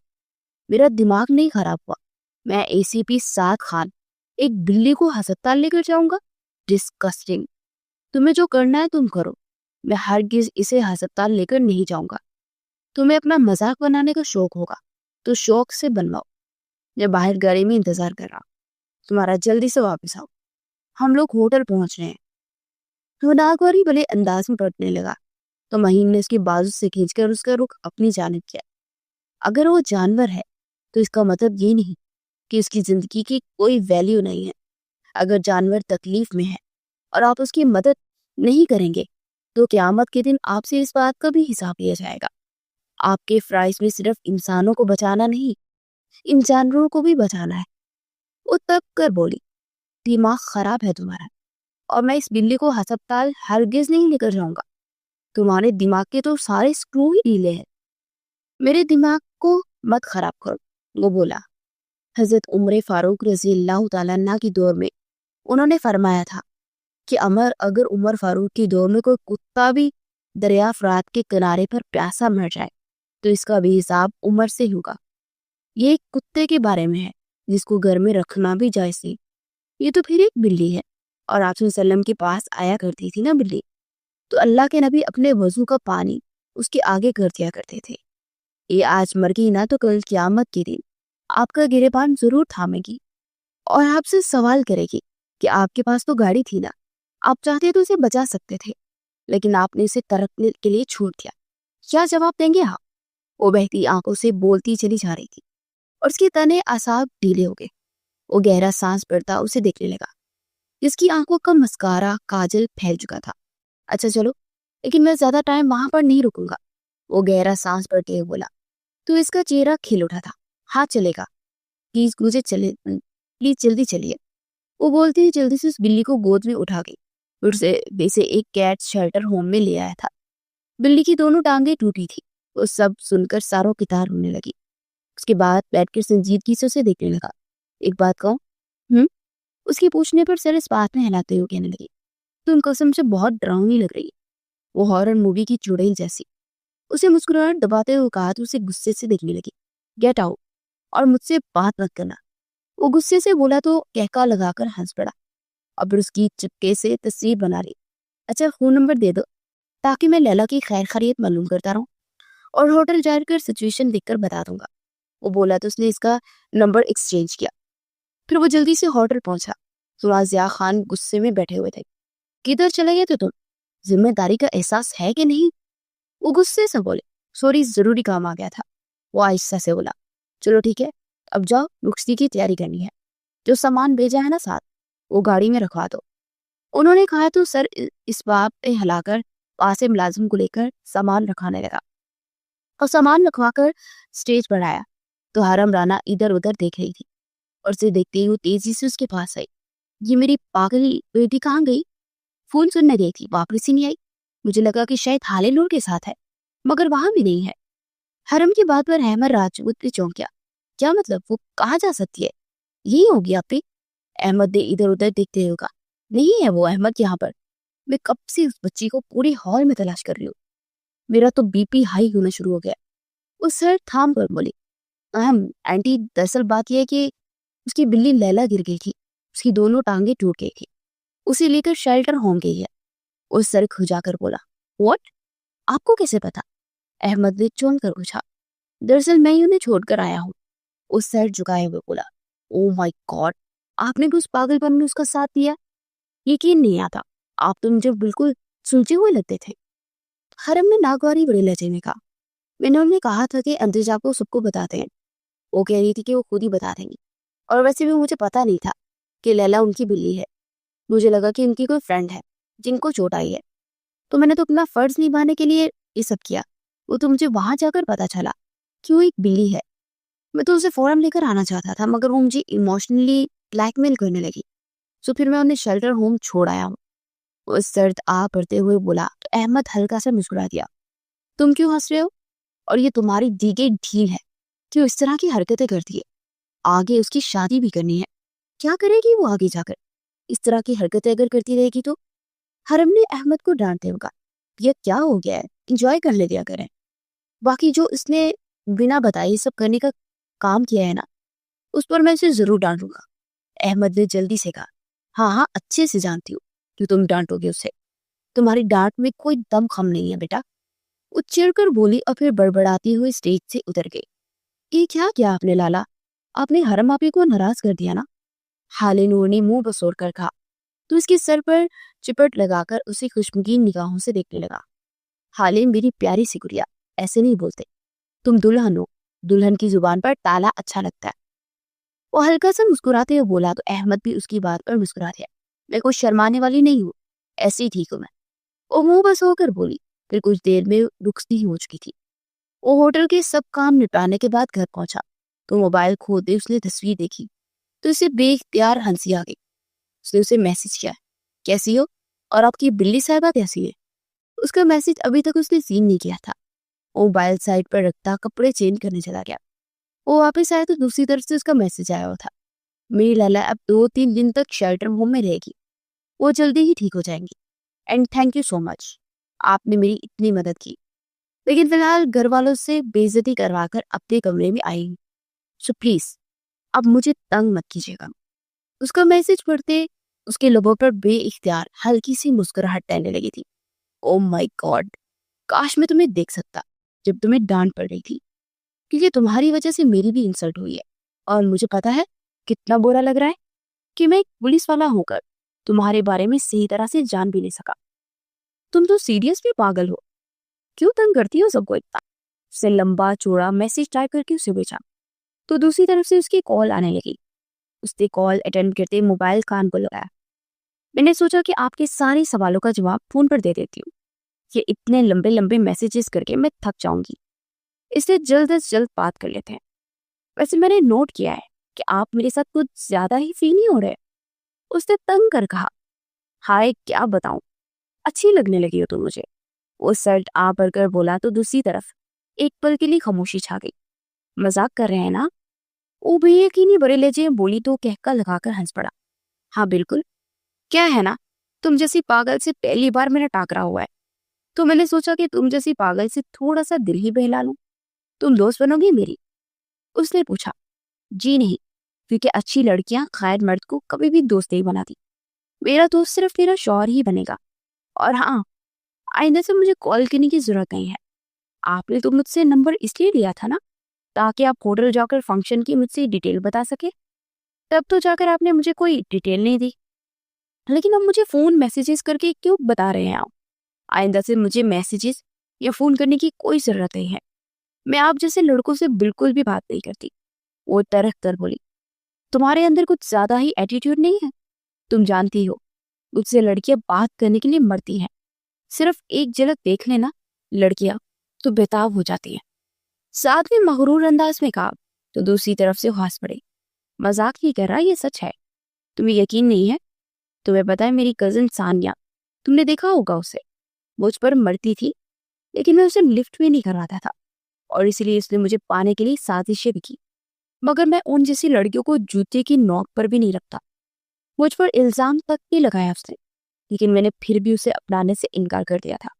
मेरा दिमाग नहीं खराब हुआ, मैं एसीपी साद खान एक बिल्ली को अस्पताल लेकर जाऊंगा? डिस्कस्टिंग। तुम्हें जो करना है तुम करो, मैं हरगिज इसे अस्पताल लेकर नहीं जाऊंगा। तुम्हें अपना मजाक बनाने का शौक होगा तो शौक से बनवाओ। मैं बाहर गाड़ी में इंतजार कर रहा हूं, तुम्हारा जल्दी से वापस आओ, हम लोग होटल पहुंच रहे हैं। वो नागौरी भले अंदाज में पलटने लगा तो महीन ने उसकी बाजू से खींचकर उसका रुख अपनी जानिब किया। अगर वो जानवर है तो इसका मतलब ये नहीं कि उसकी जिंदगी की कोई वैल्यू नहीं है। अगर जानवर तकलीफ में है और आप उसकी मदद नहीं करेंगे तो क़यामत के दिन आपसे इस बात का भी हिसाब लिया जाएगा। आपके फ्राइज में सिर्फ इंसानों को बचाना नहीं, इन जानवरों को भी बचाना है। वो तब कर बोली, दिमाग खराब है तुम्हारा और मैं इस बिल्ली को अस्पताल हरगिज नहीं लेकर जाऊंगा। तुम्हारे दिमाग के तो सारे स्क्रू ही ढीले हैं, मेरे दिमाग को मत खराब करो, वो बोला। हजरत उम्र फारूक रजी अल्लाह तआला अन्हा की दौर में उन्होंने फरमाया था कि अगर उमर फारूक की दौर में कोई कुत्ता भी दरिया फरात के किनारे पर प्यासा मर जाए तो इसका भी हिसाब उमर से होगा। ये एक कुत्ते के बारे में है जिसको घर में रखना भी जायज नहीं। ये तो फिर एक बिल्ली है, और आप वसल्लम के पास आया करती थी ना बिल्ली, तो अल्लाह के नबी अपने वजू का पानी उसके आगे कर दिया करते थे। ये आज मर गई ना तो कल क्यामत के दिन आपका गिरेबान जरूर थामेगी और आपसे सवाल करेगी कि आपके पास तो गाड़ी थी ना, आप चाहते तो उसे बचा सकते थे, लेकिन आपने इसे तरकने के लिए छोड़ दिया। क्या जवाब देंगे आप? वो बहती आंखों से बोलती चली जा रही थी और उसके तने आसाब ढीले हो गए। वो गहरा सांस भरता उसे देखने लगा, जिसकी आंखों का मस्कारा काजल फैल चुका था। अच्छा चलो, लेकिन मैं ज्यादा टाइम वहां पर नहीं रुकूंगा, वो गहरा सांस भरते हुए बोला। तो इसका चेहरा खिल उठा था। हाँ चलेगा, प्लीज मुझे चले, प्लीज जल्दी चलिए। वो बोलती हुई जल्दी से उस बिल्ली को गोद में उठा गई। फिर से वैसे एक कैट शेल्टर होम में ले आया था। बिल्ली की दोनों टांगे टूटी थी। वो सब सुनकर सारों की तार होने लगी। उसके बाद बैठकर संजीदगी से उसे देखने लगा। एक बात कहूं? उसके पूछने पर सर इस बात में हिलाते हुए कहने लगी, तुम कसम से बहुत डरावनी लग रही है, वो हॉरर मूवी की चुड़ैल जैसी। उसे मुस्कुराहट दबाते हुए कहा तो उसे गुस्से से देखने लगी। गेट आउट और मुझसे बात मत करना। वो गुस्से से बोला तो कहका लगाकर हंस पड़ा और फिर उसकी चुपके से तस्वीर बना ली। अच्छा फोन नंबर दे दो ताकि मैं लैला की खैर खैरियत मालूम करता रहूं और होटल जाकर सिचुएशन देखकर बता दूंगा। वो बोला तो उसने इसका नंबर एक्सचेंज किया। फिर वो जल्दी से होटल पहुंचा। सुराजिया खान गुस्से में बैठे हुए थे। किधर चले गए थे तुम? जिम्मेदारी का एहसास है कि नहीं? वो गुस्से से बोले। सॉरी, जरूरी काम आ गया था। वो आहिस्ता से बोला। चलो ठीक है, अब जाओ, रुखसती की तैयारी करनी है। जो सामान भेजा है ना साथ, वो गाड़ी में रखवा दो। उन्होंने कहा तो सर इस बात पे हिलाकर पास से मुलाजिम को लेकर सामान रखाने लगा और सामान रखवाकर स्टेज पर आया तो हरम राना इधर उधर देख रही थी और उसे देखते ही वो तेजी से उसके पास आई। ये मेरी पागल बेटी कहाँ गई? फोन सुनने गई थी, वापस ही नहीं आई। मुझे लगा कि शायद हाले नूर के साथ है, मगर वहां भी नहीं है। हरम की बात पर अहमद राजपूत भी चौंक गया। क्या मतलब, वो कहाँ जा सकती है? यही होगी आपी। अहमद ने इधर उधर देखते हुए कहा। नहीं है वो अहमद यहाँ पर। मैं कब से उस बच्ची को पूरी हॉल में तलाश कर रही हूँ। मेरा तो बीपी हाई होना शुरू हो गया। वो सर थाम कर बोली, आंटी दरअसल बात यह है कि उसकी बिल्ली लैला गिर गई थी, उसकी दोनों टांगे टूट गई थी, उसे लेकर शेल्टर होम गई है। वो सर खुजाकर बोला। व्हाट? आपको कैसे पता? अहमद ने चौंक कर पूछा। दरअसल मैं ही उन्हें छोड़कर आया हूँ। उस सर झुकाए हुए बोला। ओ माय गॉड, आपने भी उस पागलपन में उसका साथ दिया? यकीन नहीं आता, आप तो मुझे बिल्कुल सुलझे हुए लगते थे। हरम ने नागवारी बड़े लहजे में कहा। मैंने उन्हें कहा था कि अंतजा को सबको बताते हैं। वो कह रही थी कि वो खुद ही बता देंगी, और वैसे भी मुझे पता नहीं था कि लैला उनकी बिल्ली है। मुझे लगा कि उनकी कोई फ्रेंड है जिनको चोट आई है, तो मैंने तो अपना फर्ज निभाने के लिए ये सब किया। वो तो मुझे वहां जाकर पता चला कि वो एक बिल्ली है। मैं तो उसे फौरन लेकर आना चाहता था, मगर वो मुझे इमोशनली ब्लैकमेल करने लगी, तो फिर मैं उन्हें शेल्टर होम छोड़ आया हूँ। वो सर्द आ पड़ते हुए बोला तो अहमद हल्का सा मुस्कुरा दिया। तुम क्यों हंस रहे हो? और ये तुम्हारी दी गई ढील है, क्यों इस तरह की हरकतें करती है? आगे उसकी शादी भी करनी है, क्या करेगी वो आगे जाकर? इस तरह की हरकतें अगर करती रहेगी तो। हरम ने अहमद को डांटते हुए कहा, ये क्या हो गया है, इंजॉय कर ले दिया करें। बाकी जो इसने बिना बताए सब करने का काम किया है ना, उस पर मैं इसे जरूर डांटूंगा। अहमद ने जल्दी से कहा। हाँ हाँ, अच्छे से जानती हूँ कि तुम डांटोगे उसे। तुम्हारी डांट में कोई दम खम नहीं है बेटा। वो चिढ़कर बोली और फिर बड़बड़ाती हुई स्टेज से उतर गई। ये क्या किया आपने लाला? आपने हरम आपी को नाराज कर दिया ना? हाले नूर ने मुंह बसोड़ कर कहा तो इसके सर पर चिपट लगाकर उसे खुशमगीन निगाहों से देखने लगा। हाले मेरी प्यारी सी गुड़िया, ऐसे नहीं बोलते। तुम दुल्हन हो, दुल्हन की जुबान पर ताला अच्छा लगता है। वो हल्का सा मुस्कुराते हुए बोला तो अहमद भी उसकी बात पर मुस्कुरा दिया। मैं कुछ शर्माने वाली नहीं हूँ, ऐसी ठीक हूँ मैं। वो मुंह बस होकर बोली। फिर कुछ देर में रुखसती हो चुकी थी। वो होटल के सब काम निपटाने के बाद घर पहुंचा तो मोबाइल खोलते उसने तस्वीर देखी तो उसे बेख्तियार हंसी आ गई। उसने उसे मैसेज किया, कैसी हो और आपकी बिल्ली साहिबा कैसी है? उसका मैसेज अभी तक उसने सीन नहीं किया था। वो मोबाइल साइड पर रखता कपड़े चेंज करने चला गया। वो वापस आया तो दूसरी तरफ से उसका मैसेज आया हुआ था, मेरी लैला अब 2-3 दिन तक शेल्टर होम में रहेगी, वो जल्दी ही ठीक हो जाएंगी, and thank you so much, आपने मेरी इतनी मदद की। लेकिन फिलहाल घर वालों से बेइज्जती करवा कर अपने कमरे में आई हूँ, सो प्लीज अब मुझे तंग मत कीजिएगा। उसका मैसेज पढ़ते उसके लबों पर बेइख्तियार हल्की सी मुस्कुराहट टहलने लगी थी। ओ माय गॉड, काश मैं तुम्हें देख सकता जब तुम्हें डांट पड़ रही थी, क्योंकि तुम्हारी वजह से मेरी भी इंसल्ट हुई है, और मुझे पता है कितना बुरा लग रहा है कि मैं एक पुलिस वाला होकर तुम्हारे बारे में सही तरह से जान भी नहीं सका। तुम तो सीरियस भी पागल हो, क्यों तंग करती हो सबको इतना? उसने लंबा चौड़ा मैसेज टाइप करके उसे भेजा, तो दूसरी तरफ से उसकी कॉल आने लगी। उसने कॉल अटेंड करते मोबाइल कान को लगाया। मैंने सोचा कि आपके सारे सवालों का जवाब फोन पर दे देती हूँ, ये इतने लंबे लंबे मैसेजेस करके मैं थक जाऊंगी, इसलिए जल्द से जल्द बात कर लेते हैं। वैसे मैंने नोट किया है कि आप मेरे साथ कुछ ज्यादा ही फील नहीं हो रहे। उसने तंग कर कहा। हाय क्या बताऊं, अच्छी लगने लगी हो तुम मुझे। वो शर्ट आ भरकर बोला तो दूसरी तरफ एक पल के लिए खामोशी छा गई। मजाक कर रहे हैं ना? वो भी यकीनी बड़े लहजे में बोली तो कहका लगाकर हंस पड़ा। हाँ बिल्कुल, क्या है ना, तुम जैसी पागल से पहली बार मैंने टाकरा हुआ है, तो मैंने सोचा कि तुम जैसी पागल से थोड़ा सा दिल ही बहला लूं। तुम दोस्त बनोगी मेरी? उसने पूछा। जी नहीं, क्योंकि अच्छी लड़कियां खैर मर्द को कभी भी दोस्त नहीं बनाती। मेरा दोस्त सिर्फ मेरा शौहर ही बनेगा। और हाँ, आइंदा से मुझे कॉल करने की जरूरत नहीं है। आपने तो मुझसे नंबर इसलिए लिया था ना, ताकि आप होटल जाकर फंक्शन की मुझसे डिटेल बता सके। तब तो जाकर आपने मुझे कोई डिटेल नहीं दी, लेकिन अब मुझे फोन मैसेजेस करके क्यों बता रहे हैं आप? आइंदा से मुझे मैसेजेस या फोन करने की कोई जरूरत नहीं है। मैं आप जैसे लड़कों से बिल्कुल भी बात नहीं करती। वो तरह कर बोली। तुम्हारे अंदर कुछ ज्यादा ही एटीट्यूड नहीं है? तुम जानती हो, मुझसे लड़कियां बात करने के लिए मरती हैं। सिर्फ एक झलक देख लेना लड़कियां तो बेताब हो जाती हैं। साथ में मगरूर अंदाज में कहा तो दूसरी तरफ से हंस पड़े। मजाक नहीं कर रहा, ये सच है। तुम्हें यकीन नहीं है? तुम्हें पता है मेरी कजिन सानिया, तुमने देखा होगा उसे, मुझ पर मरती थी, लेकिन मैं उसे लिफ्ट भी नहीं करवाता था, और इसलिए उसने मुझे पाने के लिए साजिशें भी की। मगर मैं उन जैसी लड़कियों को जूते की नोक पर भी नहीं रखता। मुझ पर इल्जाम तक नहीं लगाया उसने, लेकिन मैंने फिर भी उसे अपनाने से इनकार कर दिया था।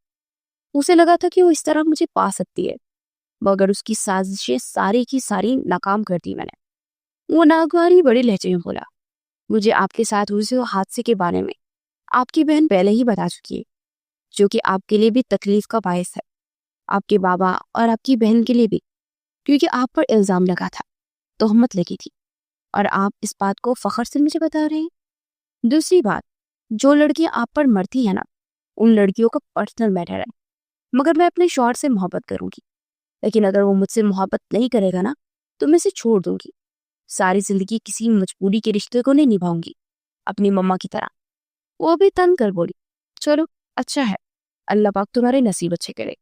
उसे लगा था कि वो इस तरह मुझे पा सकती है, मगर उसकी साजिशें सारी की सारी नाकाम कर दी मैंने। वो नागवारी बड़े लहजे में बोला। मुझे आपके साथ हुए उस हादसे के बारे में आपकी बहन पहले ही बता चुकी है, जो कि आपके लिए भी तकलीफ का बायस है, आपके बाबा और आपकी बहन के लिए भी, क्योंकि आप पर इल्जाम लगा था, तोहमत लगी थी, और आप इस बात को फख्र से मुझे बता रहे हैं। दूसरी बात, जो लड़कियां आप पर मरती है ना, उन लड़कियों का पर्सनल मैटर है, मगर मैं अपने शौहर से मोहब्बत करूंगी। लेकिन अगर वो मुझसे मोहब्बत नहीं करेगा ना, तो मैं इसे छोड़ दूंगी। सारी जिंदगी किसी मजबूरी के रिश्ते को नहीं निभाऊंगी, अपनी मम्मा की तरह। वो भी तंग कर बोली। चलो अच्छा है, अल्लाह पाक तुम्हारे नसीब अच्छे करे।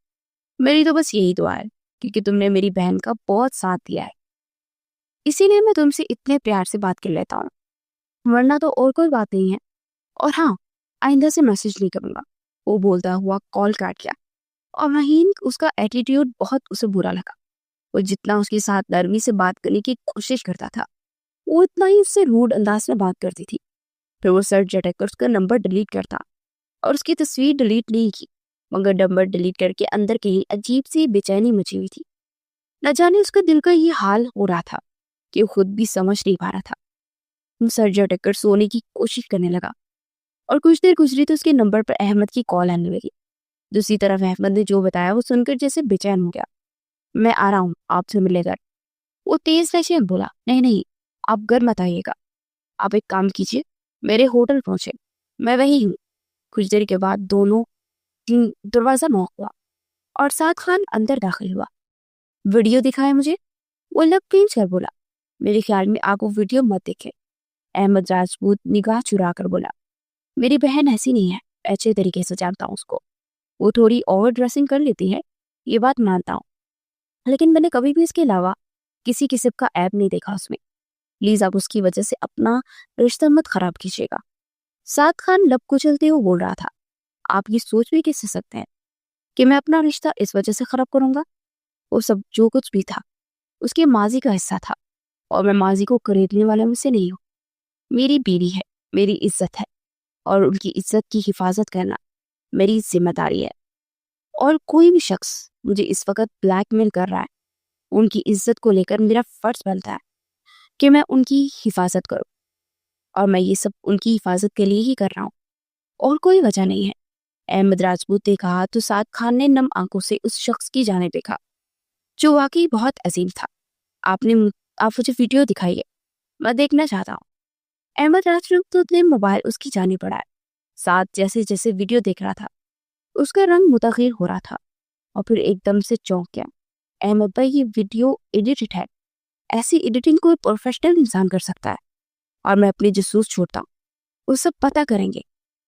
मेरी तो बस यही दुआ है, क्योंकि तुमने मेरी बहन का बहुत साथ दिया है, इसीलिए मैं तुमसे इतने प्यार से बात कर लेता हूँ, वरना तो और कोई बात नहीं है। और हाँ, आइंदा से मैसेज नहीं करूंगा। वो बोलता हुआ कॉल काट गया, और वहीं उसका एटीट्यूड बहुत उसे बुरा लगा। वो जितना उसके साथ नरमी से बात करने की कोशिश करता था, वो इतना ही उससे रूड अंदाज में बात करती थी। फिर वो सर झटक कर उसका नंबर डिलीट करता, और उसकी तस्वीर डिलीट नहीं की, मगर नंबर डिलीट करके अंदर कहीं अजीब सी बेचैनी मची हुई थी। न जाने उसका दिल का ये हाल हो रहा था कि वो खुद भी समझ नहीं पा रहा था। वो सर झटक कर सोने की कोशिश करने लगा, और कुछ देर गुजरी तो उसके नंबर पर अहमद की कॉल आने लगी। दूसरी तरफ अहमद ने जो बताया वो सुनकर जैसे बेचैन हो गया। मैं आ रहा हूँ आपसे मिलने घर। वो तेज लहजे में बोला। नहीं नहीं, आप घर मत आइएगा, आप एक काम कीजिए, मेरे होटल पहुंचे, मैं वही हूँ। कुछ देर के बाद दोनों दरवाजा नॉक हुआ, और साद खान अंदर दाखिल हुआ। वीडियो दिखाया मुझे, वो लब खींच कर बोला। मेरे ख्याल में आप वो वीडियो मत देखें। अहमद राजपूत निगाह चुरा कर बोला। मेरी बहन ऐसी नहीं है, अच्छे तरीके से जानता हूँ उसको। वो थोड़ी ओवर ड्रेसिंग कर लेती है, ये बात मानता हूँ, लेकिन मैंने कभी भी इसके अलावा किसी किस्म का ऐप नहीं देखा उसमें। प्लीज आप उसकी वजह से अपना रिश्ता मत खराब कीजिएगा। साद खान लब कुचलते हुए बोल रहा था। आप ये सोच भी कैसे सकते हैं कि मैं अपना रिश्ता इस वजह से खराब करूंगा? वो सब जो कुछ भी था, उसके माजी का हिस्सा था और मैं माजी को खरीदने वाले में से नहीं हूँ। मेरी बीवी है, मेरी इज्जत है और उनकी इज्जत की हिफाजत करना मेरी जिम्मेदारी है। और कोई भी शख्स मुझे इस वक्त ब्लैकमेल कर रहा है, उनकी इज्जत को लेकर मेरा फर्ज बनता है कि मैं उनकी हिफाजत करूं और मैं ये सब उनकी हिफाजत के लिए ही कर रहा हूँ और कोई वजह नहीं है। अहमद राजपूत ने कहा तो साद खान ने नम आंखों से उस शख्स की जाने देखा जो वाकई बहुत अजीम था। आप मुझे वीडियो दिखाइए, मैं देखना चाहता हूँ। अहमद राजपूत ने मोबाइल उसकी जानिब बढ़ाया। साद जैसे जैसे वीडियो देख रहा था उसका रंग मुतगैर हो रहा था और फिर एकदम से चौंक गया। अहमद भाई, ये वीडियो एडिटेड है। ऐसी एडिटिंग कोई प्रोफेशनल इंसान कर सकता है और मैं अपनी जासूस छोड़ता हूँ, वो सब पता करेंगे।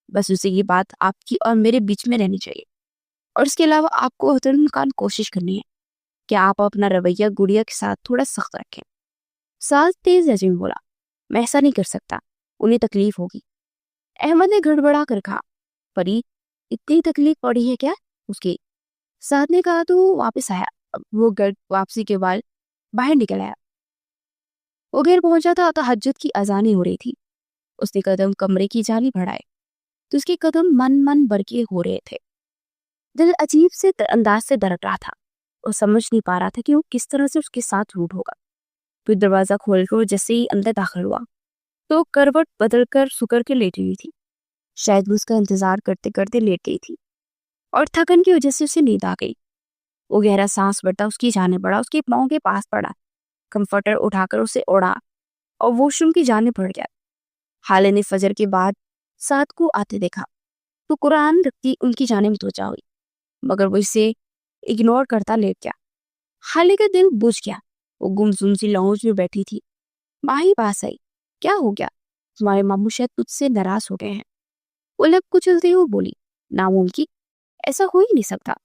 बस उसे ये बात आपकी और मेरे बीच में रहनी चाहिए और इसके अलावा आपको हतुल कोशिश करनी है कि आप अपना रवैया गुड़िया के साथ थोड़ा सख्त रखें। साज तेज लहजे में बोला, मैं ऐसा नहीं कर सकता, उन्हें तकलीफ होगी। अहमद ने गड़बड़ा कर कहा, परी इतनी तकलीफ पड़ी है क्या उसकी? साद ने कहा तो वापस आया। अब वो वापसी के बाद बाहर निकल आया। वो घर पहुंचा था तो तहज्जुद की अजानें हो रही थी। उसने कदम कमरे की जानी बढ़ाए तो उसके कदम मन मन बरके हो रहे थे। दिल अजीब से अंदाज से धड़क रहा था और समझ नहीं पा रहा था कि वो किस तरह से उसके साथ रूट होगा। फिर दरवाजा खोलकर जैसे ही अंदर दाखिल हुआ तो करवट बदलकर सुकर के लेटी हुई थी। शायद वो उसका इंतजार करते करते लेट गई थी और थकन की वजह से उसे नींद आ गई। वो गहरा सांस भरता उसकी जाने बढ़ा, उसके पाँव के पास पड़ा, कंफर्टर उठाकर उसे ओढ़ा और वॉशरूम की जाने बढ़ गया। हाले ने फजर के बाद साद को आते देखा तो कुरान रखती उनकी जानिब त्वचा हुई, मगर वो इसे इग्नोर करता लेट गया। हाले का दिल बुझ गया। वो गुमसुम सी लॉन्ज में बैठी थी। माही पास आई, क्या हो गया? तुम्हारे मामू शायद तुझसे नाराज हो गए हैं। वो लब कुचलते हुए बोली, नामुमकिन, ऐसा हो ही नहीं सकता।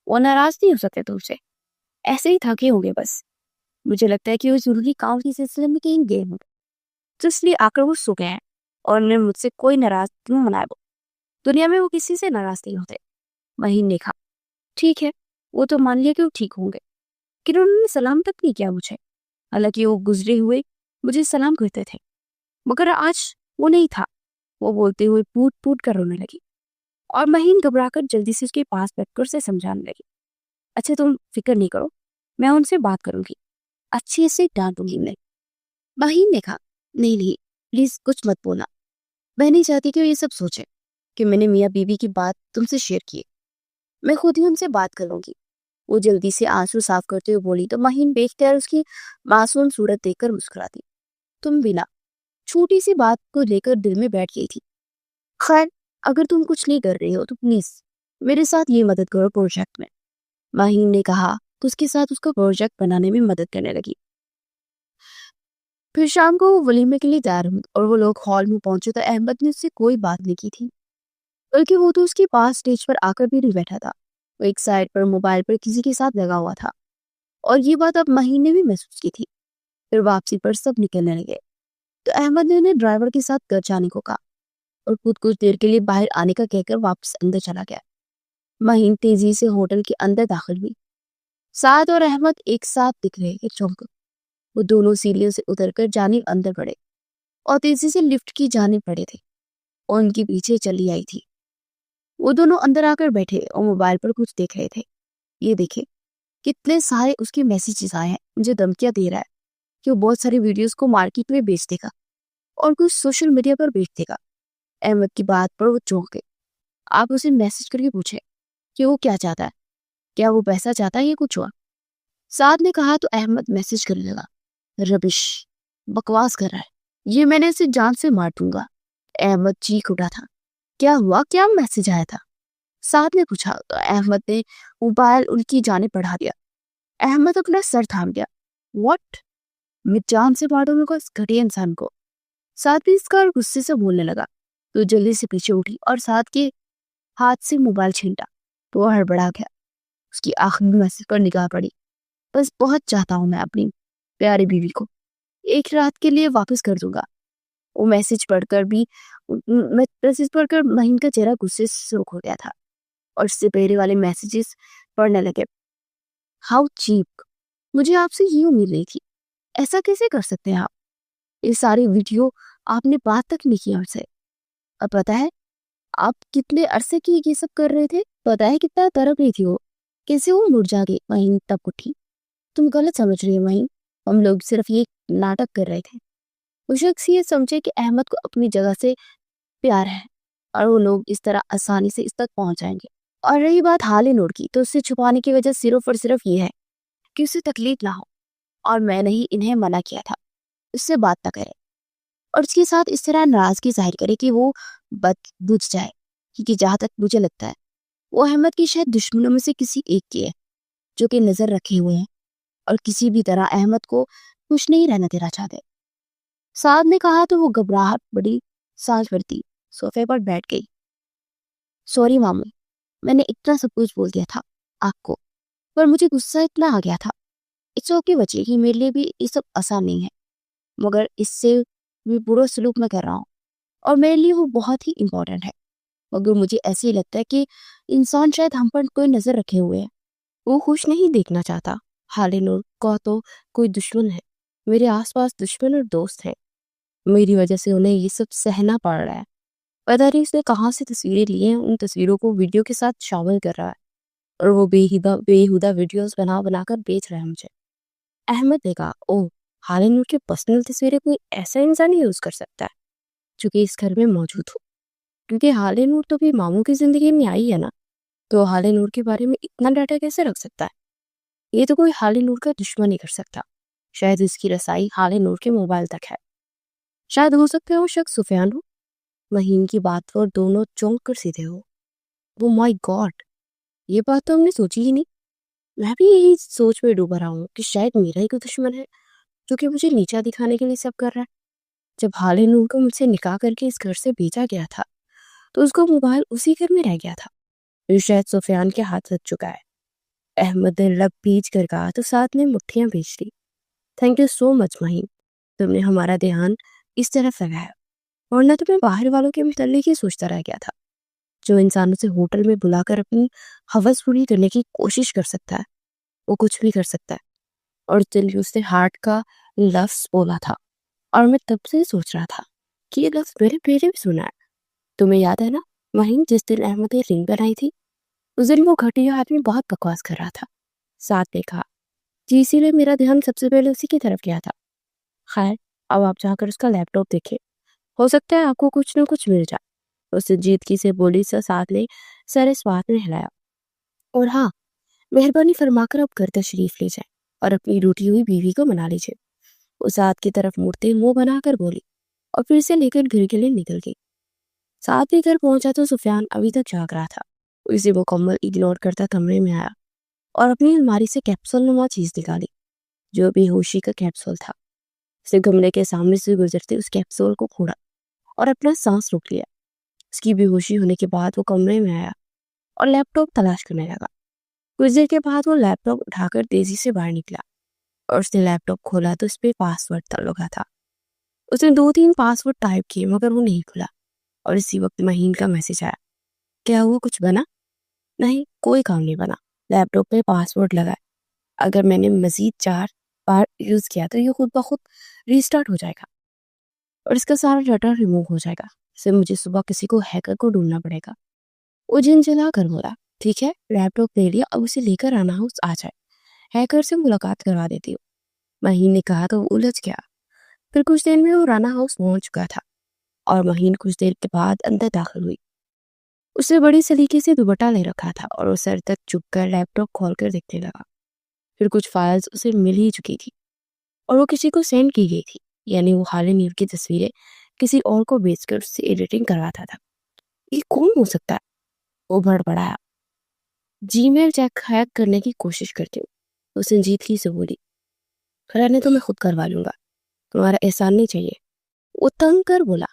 वो नाराज नहीं हो सकते तुमसे, ऐसे ही थके होंगे बस। मुझे लगता है कि वो जरूरी काम के सिलसिले में कहीं गए होंगे तो इसलिए आकर वो सो गए हैं और उन्हें मुझसे कोई नाराज क्यों मनाए। वो दुनिया में वो किसी से नाराज नहीं होते। महीन ने कहा, ठीक है, वो तो मान लिया कि वो ठीक होंगे, लेकिन उन्होंने सलाम तक नहीं किया मुझे। हालांकि वो गुजरे हुए मुझे सलाम करते थे, मगर आज वो नहीं था। वो बोलते हुए पूट पूट कर रोने लगी और महीन घबराकर जल्दी से उसके पास बैठकर उसे समझाने लगी, अच्छा तुम फिक्र नहीं करो, मैं उनसे बात करूंगी, अच्छे से डांटूंगी नहीं। महीन ने कहा, नहीं नहीं, प्लीज कुछ मत बोलना। मैं नहीं चाहती कि वो ये सब सोचे कि मैंने मियाँ बीवी की बात तुमसे शेयर की। मैं खुद ही उनसे बात कर लूंगी। वो जल्दी से आंसू साफ करते हुए बोली तो महीन बेख्तियार उसकी मासूम सूरत देखकर मुस्कुरा दी। तुम बिना छोटी सी बात को लेकर दिल में बैठ गई थी। खैर, अगर तुम कुछ नहीं कर रही हो तो प्लीज मेरे साथ ये मदद करो प्रोजेक्ट में। महीन ने कहा तो उसके साथ उसका प्रोजेक्ट बनाने में मदद करने लगी। फिर शाम को वो वलीमे के लिए तैयार हुई और वो लोग हॉल में पहुंचे तो अहमद ने उससे कोई बात नहीं की थी, बल्कि वो तो उसके पास स्टेज पर आकर भी नहीं बैठा था। वो एक साइड पर मोबाइल पर किसी के साथ लगा हुआ था और ये बात अब महीन ने भी महसूस की थी। फिर वापसी पर सब निकलने लगे तो अहमद ने उन्हें ड्राइवर के साथ घर जाने को कहा और खुद कुछ देर के लिए बाहर आने का कहकर वापस अंदर चला गया। महीन तेजी से होटल के अंदर दाखिल हुई। साद और अहमद एक साथ दिख रहे थे। चौंक वो दोनों सीढ़ियों से उतरकर जानिब अंदर बढ़े और तेजी से लिफ्ट की जानिब बढ़े थे और उनके पीछे चली आई थी। वो दोनों अंदर आकर बैठे और मोबाइल पर कुछ देख रहे थे। ये देखे कितने सारे उसके मैसेजेस आए हैं, मुझे धमकियां दे रहा है कि वो बहुत सारी वीडियोस को मार्केट में बेच देगा और कुछ सोशल मीडिया पर बेच देगा। अहमद की बात पर वो चौंक गए। आप उसे मैसेज करके पूछे कि वो क्या चाहता है, क्या वो पैसा चाहता है या कुछ और? साद ने कहा तो अहमद मैसेज करने लगा, रबिश, बकवास कर रहा है, ये मैंने इसे जान से मार दूंगा। अहमद चीख उठा था। क्या हुआ, क्या मैसेज आया था? साद ने पूछा तो अहमद ने मोबाइल उनकी जाने बढ़ा दिया। अहमद अपना सर थाम गया। व्हाट? मैं जान से मार दूंगा इस घटिया इंसान को? साद भी इसका गुस्से से बोलने लगा तो जल्दी से पीछे उठी और साद के हाथ से मोबाइल छीनता तो वह हड़बड़ा गया। उसकी आखिरी मैसेज पर निगाह पड़ी। बस बहुत चाहता हूं मैं अपनी प्यारी बीवी को एक रात के लिए वापस कर दूंगा। वो मैसेज पढ़कर महीन का चेहरा गुस्से से सुर्ख हो गया था और इससे पहले वाले मैसेजेस पढ़ने लगे। हाउ चीप, मुझे आपसे ये उम्मीद नहीं थी। ऐसा कैसे कर सकते हैं आप? ये सारी वीडियो आपने बात तक नहीं की हमसे। अब पता है आप कितने अरसे की ये सब कर रहे थे? पता है कितना तड़प रही थी वो? कैसे वो मुरझा गई? वहीं तब उठी। तुम गलत समझ रही हो वहीं। हम लोग सिर्फ ये नाटक कर रहे थे। वो शख्स ये समझे कि अहमद को अपनी जगह से प्यार है और वो लोग इस तरह आसानी से इस तक पहुंच जाएंगे। और रही बात हाल नूर की, तो उससे छुपाने की वजह सिर्फ और सिर्फ ये है कि उसे तकलीफ ना हो। और मैंने ही इन्हें मना किया था उससे बात ना करे और उसके साथ इस तरह नाराजगी जाहिर करे कि वो बद बुझ जाए। क्योंकि जहां तक मुझे लगता है वो अहमद की शायद दुश्मनों में से किसी एक की है, जो कि नजर रखे हुए हैं और किसी भी तरह अहमद को खुश नहीं रहना देना चाहते। साद ने कहा तो वो घबराहट बड़ी, सांस भरती सोफे पर बैठ गई। सॉरी मामू, मैंने इतना सब कुछ बोल दिया था आपको, पर मुझे गुस्सा इतना आ गया था। इट्स ओके बच्चे, कि मेरे लिए भी ये सब आसान नहीं है, मगर इससे भी बुरा सलूक मैं कर रहा हूँ और मेरे लिए वो बहुत ही इम्पोर्टेंट है। मगर मुझे ऐसे ही लगता है कि इंसान शायद हम पर कोई नजर रखे हुए है। वो खुश नहीं देखना चाहता। हालिनूर का तो कोई दुश्मन है। मेरे आसपास दुश्मन और दोस्त हैं। मेरी वजह से उन्हें ये सब सहना पड़ रहा है। पता नहीं उसने कहाँ से तस्वीरें ली हैं, उन तस्वीरों को वीडियो के साथ शामिल कर रहा है और वो बेहुदा बेहुदा वीडियोस बना बनाकर बेच रहा है मुझे। अहमद ने कहा, ओह, हालिनूर की पर्सनल तस्वीरें कोई ऐसा इंसान ही यूज कर सकता है जो कि इस घर में मौजूद हो? क्योंकि हालिनूर तो भी मामू की जिंदगी में आई है ना, तो हालिनूर के बारे में इतना डाटा कैसे रख सकता है? ये तो कोई हालिनूर का दुश्मन ही कर सकता। शायद इसकी रसाई हालिनूर के मोबाइल तक है। शायद हो सकता है वो शख्स सुफियान हो। महीन की बात पर दोनों चौंक कर सीधे हो। वो माय गॉड, ये बात तो हमने सोची ही नहीं। मैं भी यही सोच में डूबा रहा हूँ कि शायद मेरा ही कोई दुश्मन है जो कि मुझे नीचा दिखाने के लिए सब कर रहा है। जब हालिनूर को मुझसे निकाह करके इस घर से भेजा गया था तो उसका मोबाइल उसी घर में रह गया था, जो शायद सुफियान के हाथ लग चुका है। अहमद ने लब भीज कर कहा तो साथ में मुट्ठियां भेज दी। थैंक यू सो मच महीन, तुमने हमारा ध्यान इस तरफ लगाया, वरना तो मैं बाहर वालों के मुतल्लिक ही सोचता रह गया था। जो इंसान उसे होटल में बुलाकर अपनी हवस पूरी करने की कोशिश कर सकता है, वो कुछ भी कर सकता है। और दिल उसने हार्ट का लफ्ज बोला था और मैं तब से सोच रहा था कि ये लफ्ज मेरे पहले भी सुना है। तुम्हें याद है ना वहीं जिस दिन अहमद ने रिंग बनाई थी? उस दिन वो घटिया आदमी बहुत बकवास कर रहा था। साथ ने कहा जी, इसीलिए मेरा ध्यान सबसे पहले उसी की तरफ गया था। खैर, अब आप जाकर उसका लैपटॉप देखें, हो सकता है आपको कुछ न कुछ मिल जाए। उस संजीदगी से बोली सा साथ ने सर इस बात में हिलाया। और हाँ, मेहरबानी फरमाकर अब घर तशरीफ ले जाए और अपनी रूठी हुई बीवी को मना लीजिए। उस साथ की तरफ मुड़ते मुंह बनाकर बोली और फिर से लेकर घर के लिए निकल गई। साथ ही घर पहुंचा तो सुफियान अभी तक जाग रहा था। उसे मुकम्मल इग्नोर करता कमरे में आया और अपनी अलमारी से कैप्सूल नुमा चीज निकाली, जो बेहोशी का कैप्सूल था। उसने कमरे के सामने से गुजरते उस कैप्सूल को खोड़ा और अपना सांस रोक लिया। उसकी बेहोशी होने के बाद वो कमरे में आया और लैपटॉप तलाश करने लगा। कुछ देर के बाद वो लैपटॉप उठाकर तेजी से बाहर निकला और उसने लैपटॉप खोला तो उस पर पासवर्ड लगा था। उसने 2-3 पासवर्ड टाइप किए मगर वो नहीं खुला और इसी वक्त महीन का मैसेज आया। क्या हुआ, कुछ बना? नहीं, कोई काम नहीं बना। लैपटॉप पे पासवर्ड लगा है। अगर मैंने मजीद 4 बार यूज किया तो ये खुद ब खुद रीस्टार्ट हो जाएगा और इसका सारा डाटा रिमूव हो जाएगा। सिर्फ मुझे सुबह किसी को हैकर को ढूंढना पड़ेगा। वो झिलझिला कर बोला, ठीक है, लैपटॉप ले लिया, अब उसे लेकर आना हाउस आ जाए, हैकर से मुलाकात करवा देती हूँ। महीन ने कहा तो वो उलझ गया। फिर कुछ देर में वो राना हाउस पहुंच चुका था और महीन कुछ देर के बाद अंदर दाखिल हुई। उसने बड़ी सलीके से दुपट्टा ले रखा था और वो सर तक झुककर लैपटॉप खोलकर देखने लगा। फिर कुछ फाइल्स उसे मिल ही चुकी थी और वो किसी को सेंड की गई थी, यानी वो हाल नीर की तस्वीरें किसी और को बेचकर उससे एडिटिंग करवाता था। ये कौन हो सकता है? वो बड़बड़ाया। जीमेल चेक हैक करने की कोशिश करती हूँ, वो संजीदगी से बोली। रहने तो मैं खुद करवा लूंगा, तुम्हारा एहसान नहीं चाहिए। वो तंग कर बोला,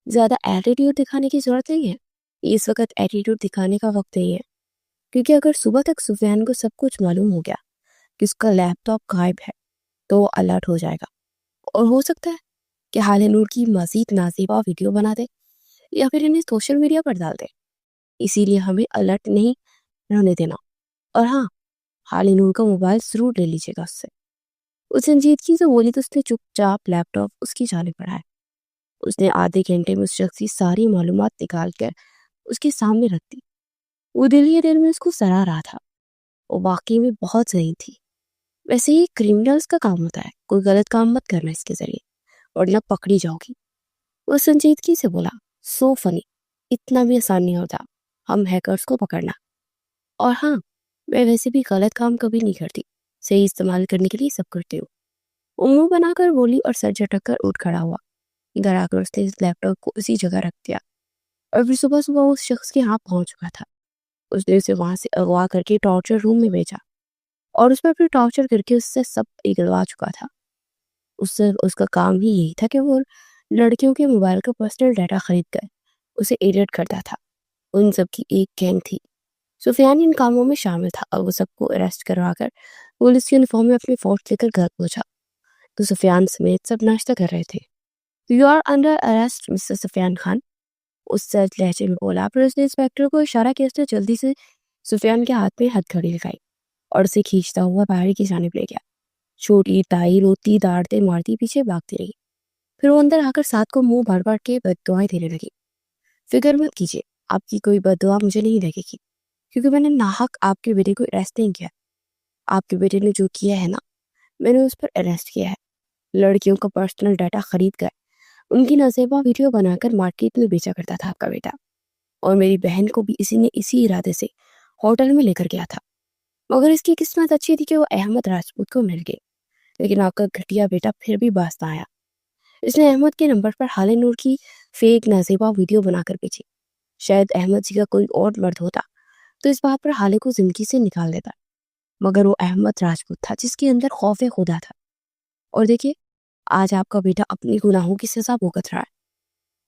ज्यादा एटीट्यूड दिखाने की जरूरत नहीं है। इस वक्त एटीट्यूड दिखाने का वक्त नहीं है, क्योंकि अगर सुबह तक सुफियान को सब कुछ मालूम हो गया कि उसका लैपटॉप गायब है तो वो अलर्ट हो जाएगा और हो सकता है कि हाल नूर की मजीद नाजीबा वीडियो बना दे या फिर इन्हें सोशल मीडिया पर डाल दे। इसीलिए हमें अलर्ट नहीं रहने देना। और हाँ, हाल नूर का मोबाइल जरूर ले लीजिएगा उससे। उस संजीदगी से बोली तो उसने चुपचाप लैपटॉप उसकी जानिब बढ़ाया। उसने आधे घंटे में उस शख्स की सारी मालूमात निकाल कर उसके सामने रख दी। वो दिल ही दिल में उसको सराह रहा था। वो वाकई में बहुत सही थी। वैसे ही क्रिमिनल्स का काम होता है, कोई गलत काम मत करना इसके जरिए, वरना पकड़ी जाओगी। वो संजीदगी से बोला, सो फनी, इतना भी आसान नहीं होता हम हैकर्स को पकड़ना। और हाँ, मैं वैसे भी गलत काम कभी नहीं करती, सही इस्तेमाल करने के लिए सब करती हूँ। वो मुंह बनाकर बोली और सर झटक कर उठ खड़ा हुआ। इधर आकर उसने इस लैपटॉप को उसी जगह रख दिया और फिर सुबह सुबह उस शख्स के यहाँ पहुंच चुका था। उसने उसे वहां से अगवा करके टॉर्चर रूम में भेजा और उस पर फिर टॉर्चर करके उससे सब निकलवा चुका था। उससे उसका काम ही यही था कि वो लड़कियों के मोबाइल का पर्सनल डाटा खरीद कर उसे एडिट करता था। उन सब की एक गैंग थी। सुफियान इन कामों में शामिल था और वो सबको अरेस्ट करवाकर पुलिस की यूनिफॉर्म में अपनी फोर्स लेकर घर पहुंचा तो सुफियान समेत सब नाश्ता कर रहे थे। You are under arrest mister Sufiyan Khan, उस सर्द लहजे में बोला। फिर उसने इंस्पेक्टर को इशारा किया। उसने जल्दी से सुफियान के हाथ में हथकड़ी लगाई और उसे खींचता हुआ बाहर की जानिब ले गया। छोटी ताई रोती दाड़ते मारती पीछे भागती रही। फिर वो अंदर आकर साथ को मुंह भर भर के बददुआएं देने लगी। फिक्र मत कीजिए, आपकी कोई बददुआ मुझे नहीं लगेगी, क्योंकि मैंने नाहक आपके बेटे को अरेस्ट नहीं किया। आपके बेटे ने जो किया है ना, मैंने उस पर अरेस्ट किया है। लड़कियों का पर्सनल डाटा खरीद कर उनकी नजेबा वीडियो बनाकर मार्केट में बेचा करता था आपका बेटा। और मेरी बहन को भी इसी ने इसी इरादे से होटल में लेकर गया था। मगर इसकी किस्मत अच्छी थी कि वो अहमद राजपूत को मिल गई। लेकिन आपका घटिया बेटा फिर भी बाज ना आया। इसने अहमद के नंबर पर हाले नूर की फेक नाजेबा वीडियो बनाकर भेजी। शायद अहमद जी का कोई और मर्द होता तो इस बात पर हाले को जिंदगी से निकाल देता, मगर वो अहमद राजपूत था जिसके अंदर खौफ खुदा था। और देखिए, आज आपका बेटा अपनी गुनाहों की सजा भुगत रहा है।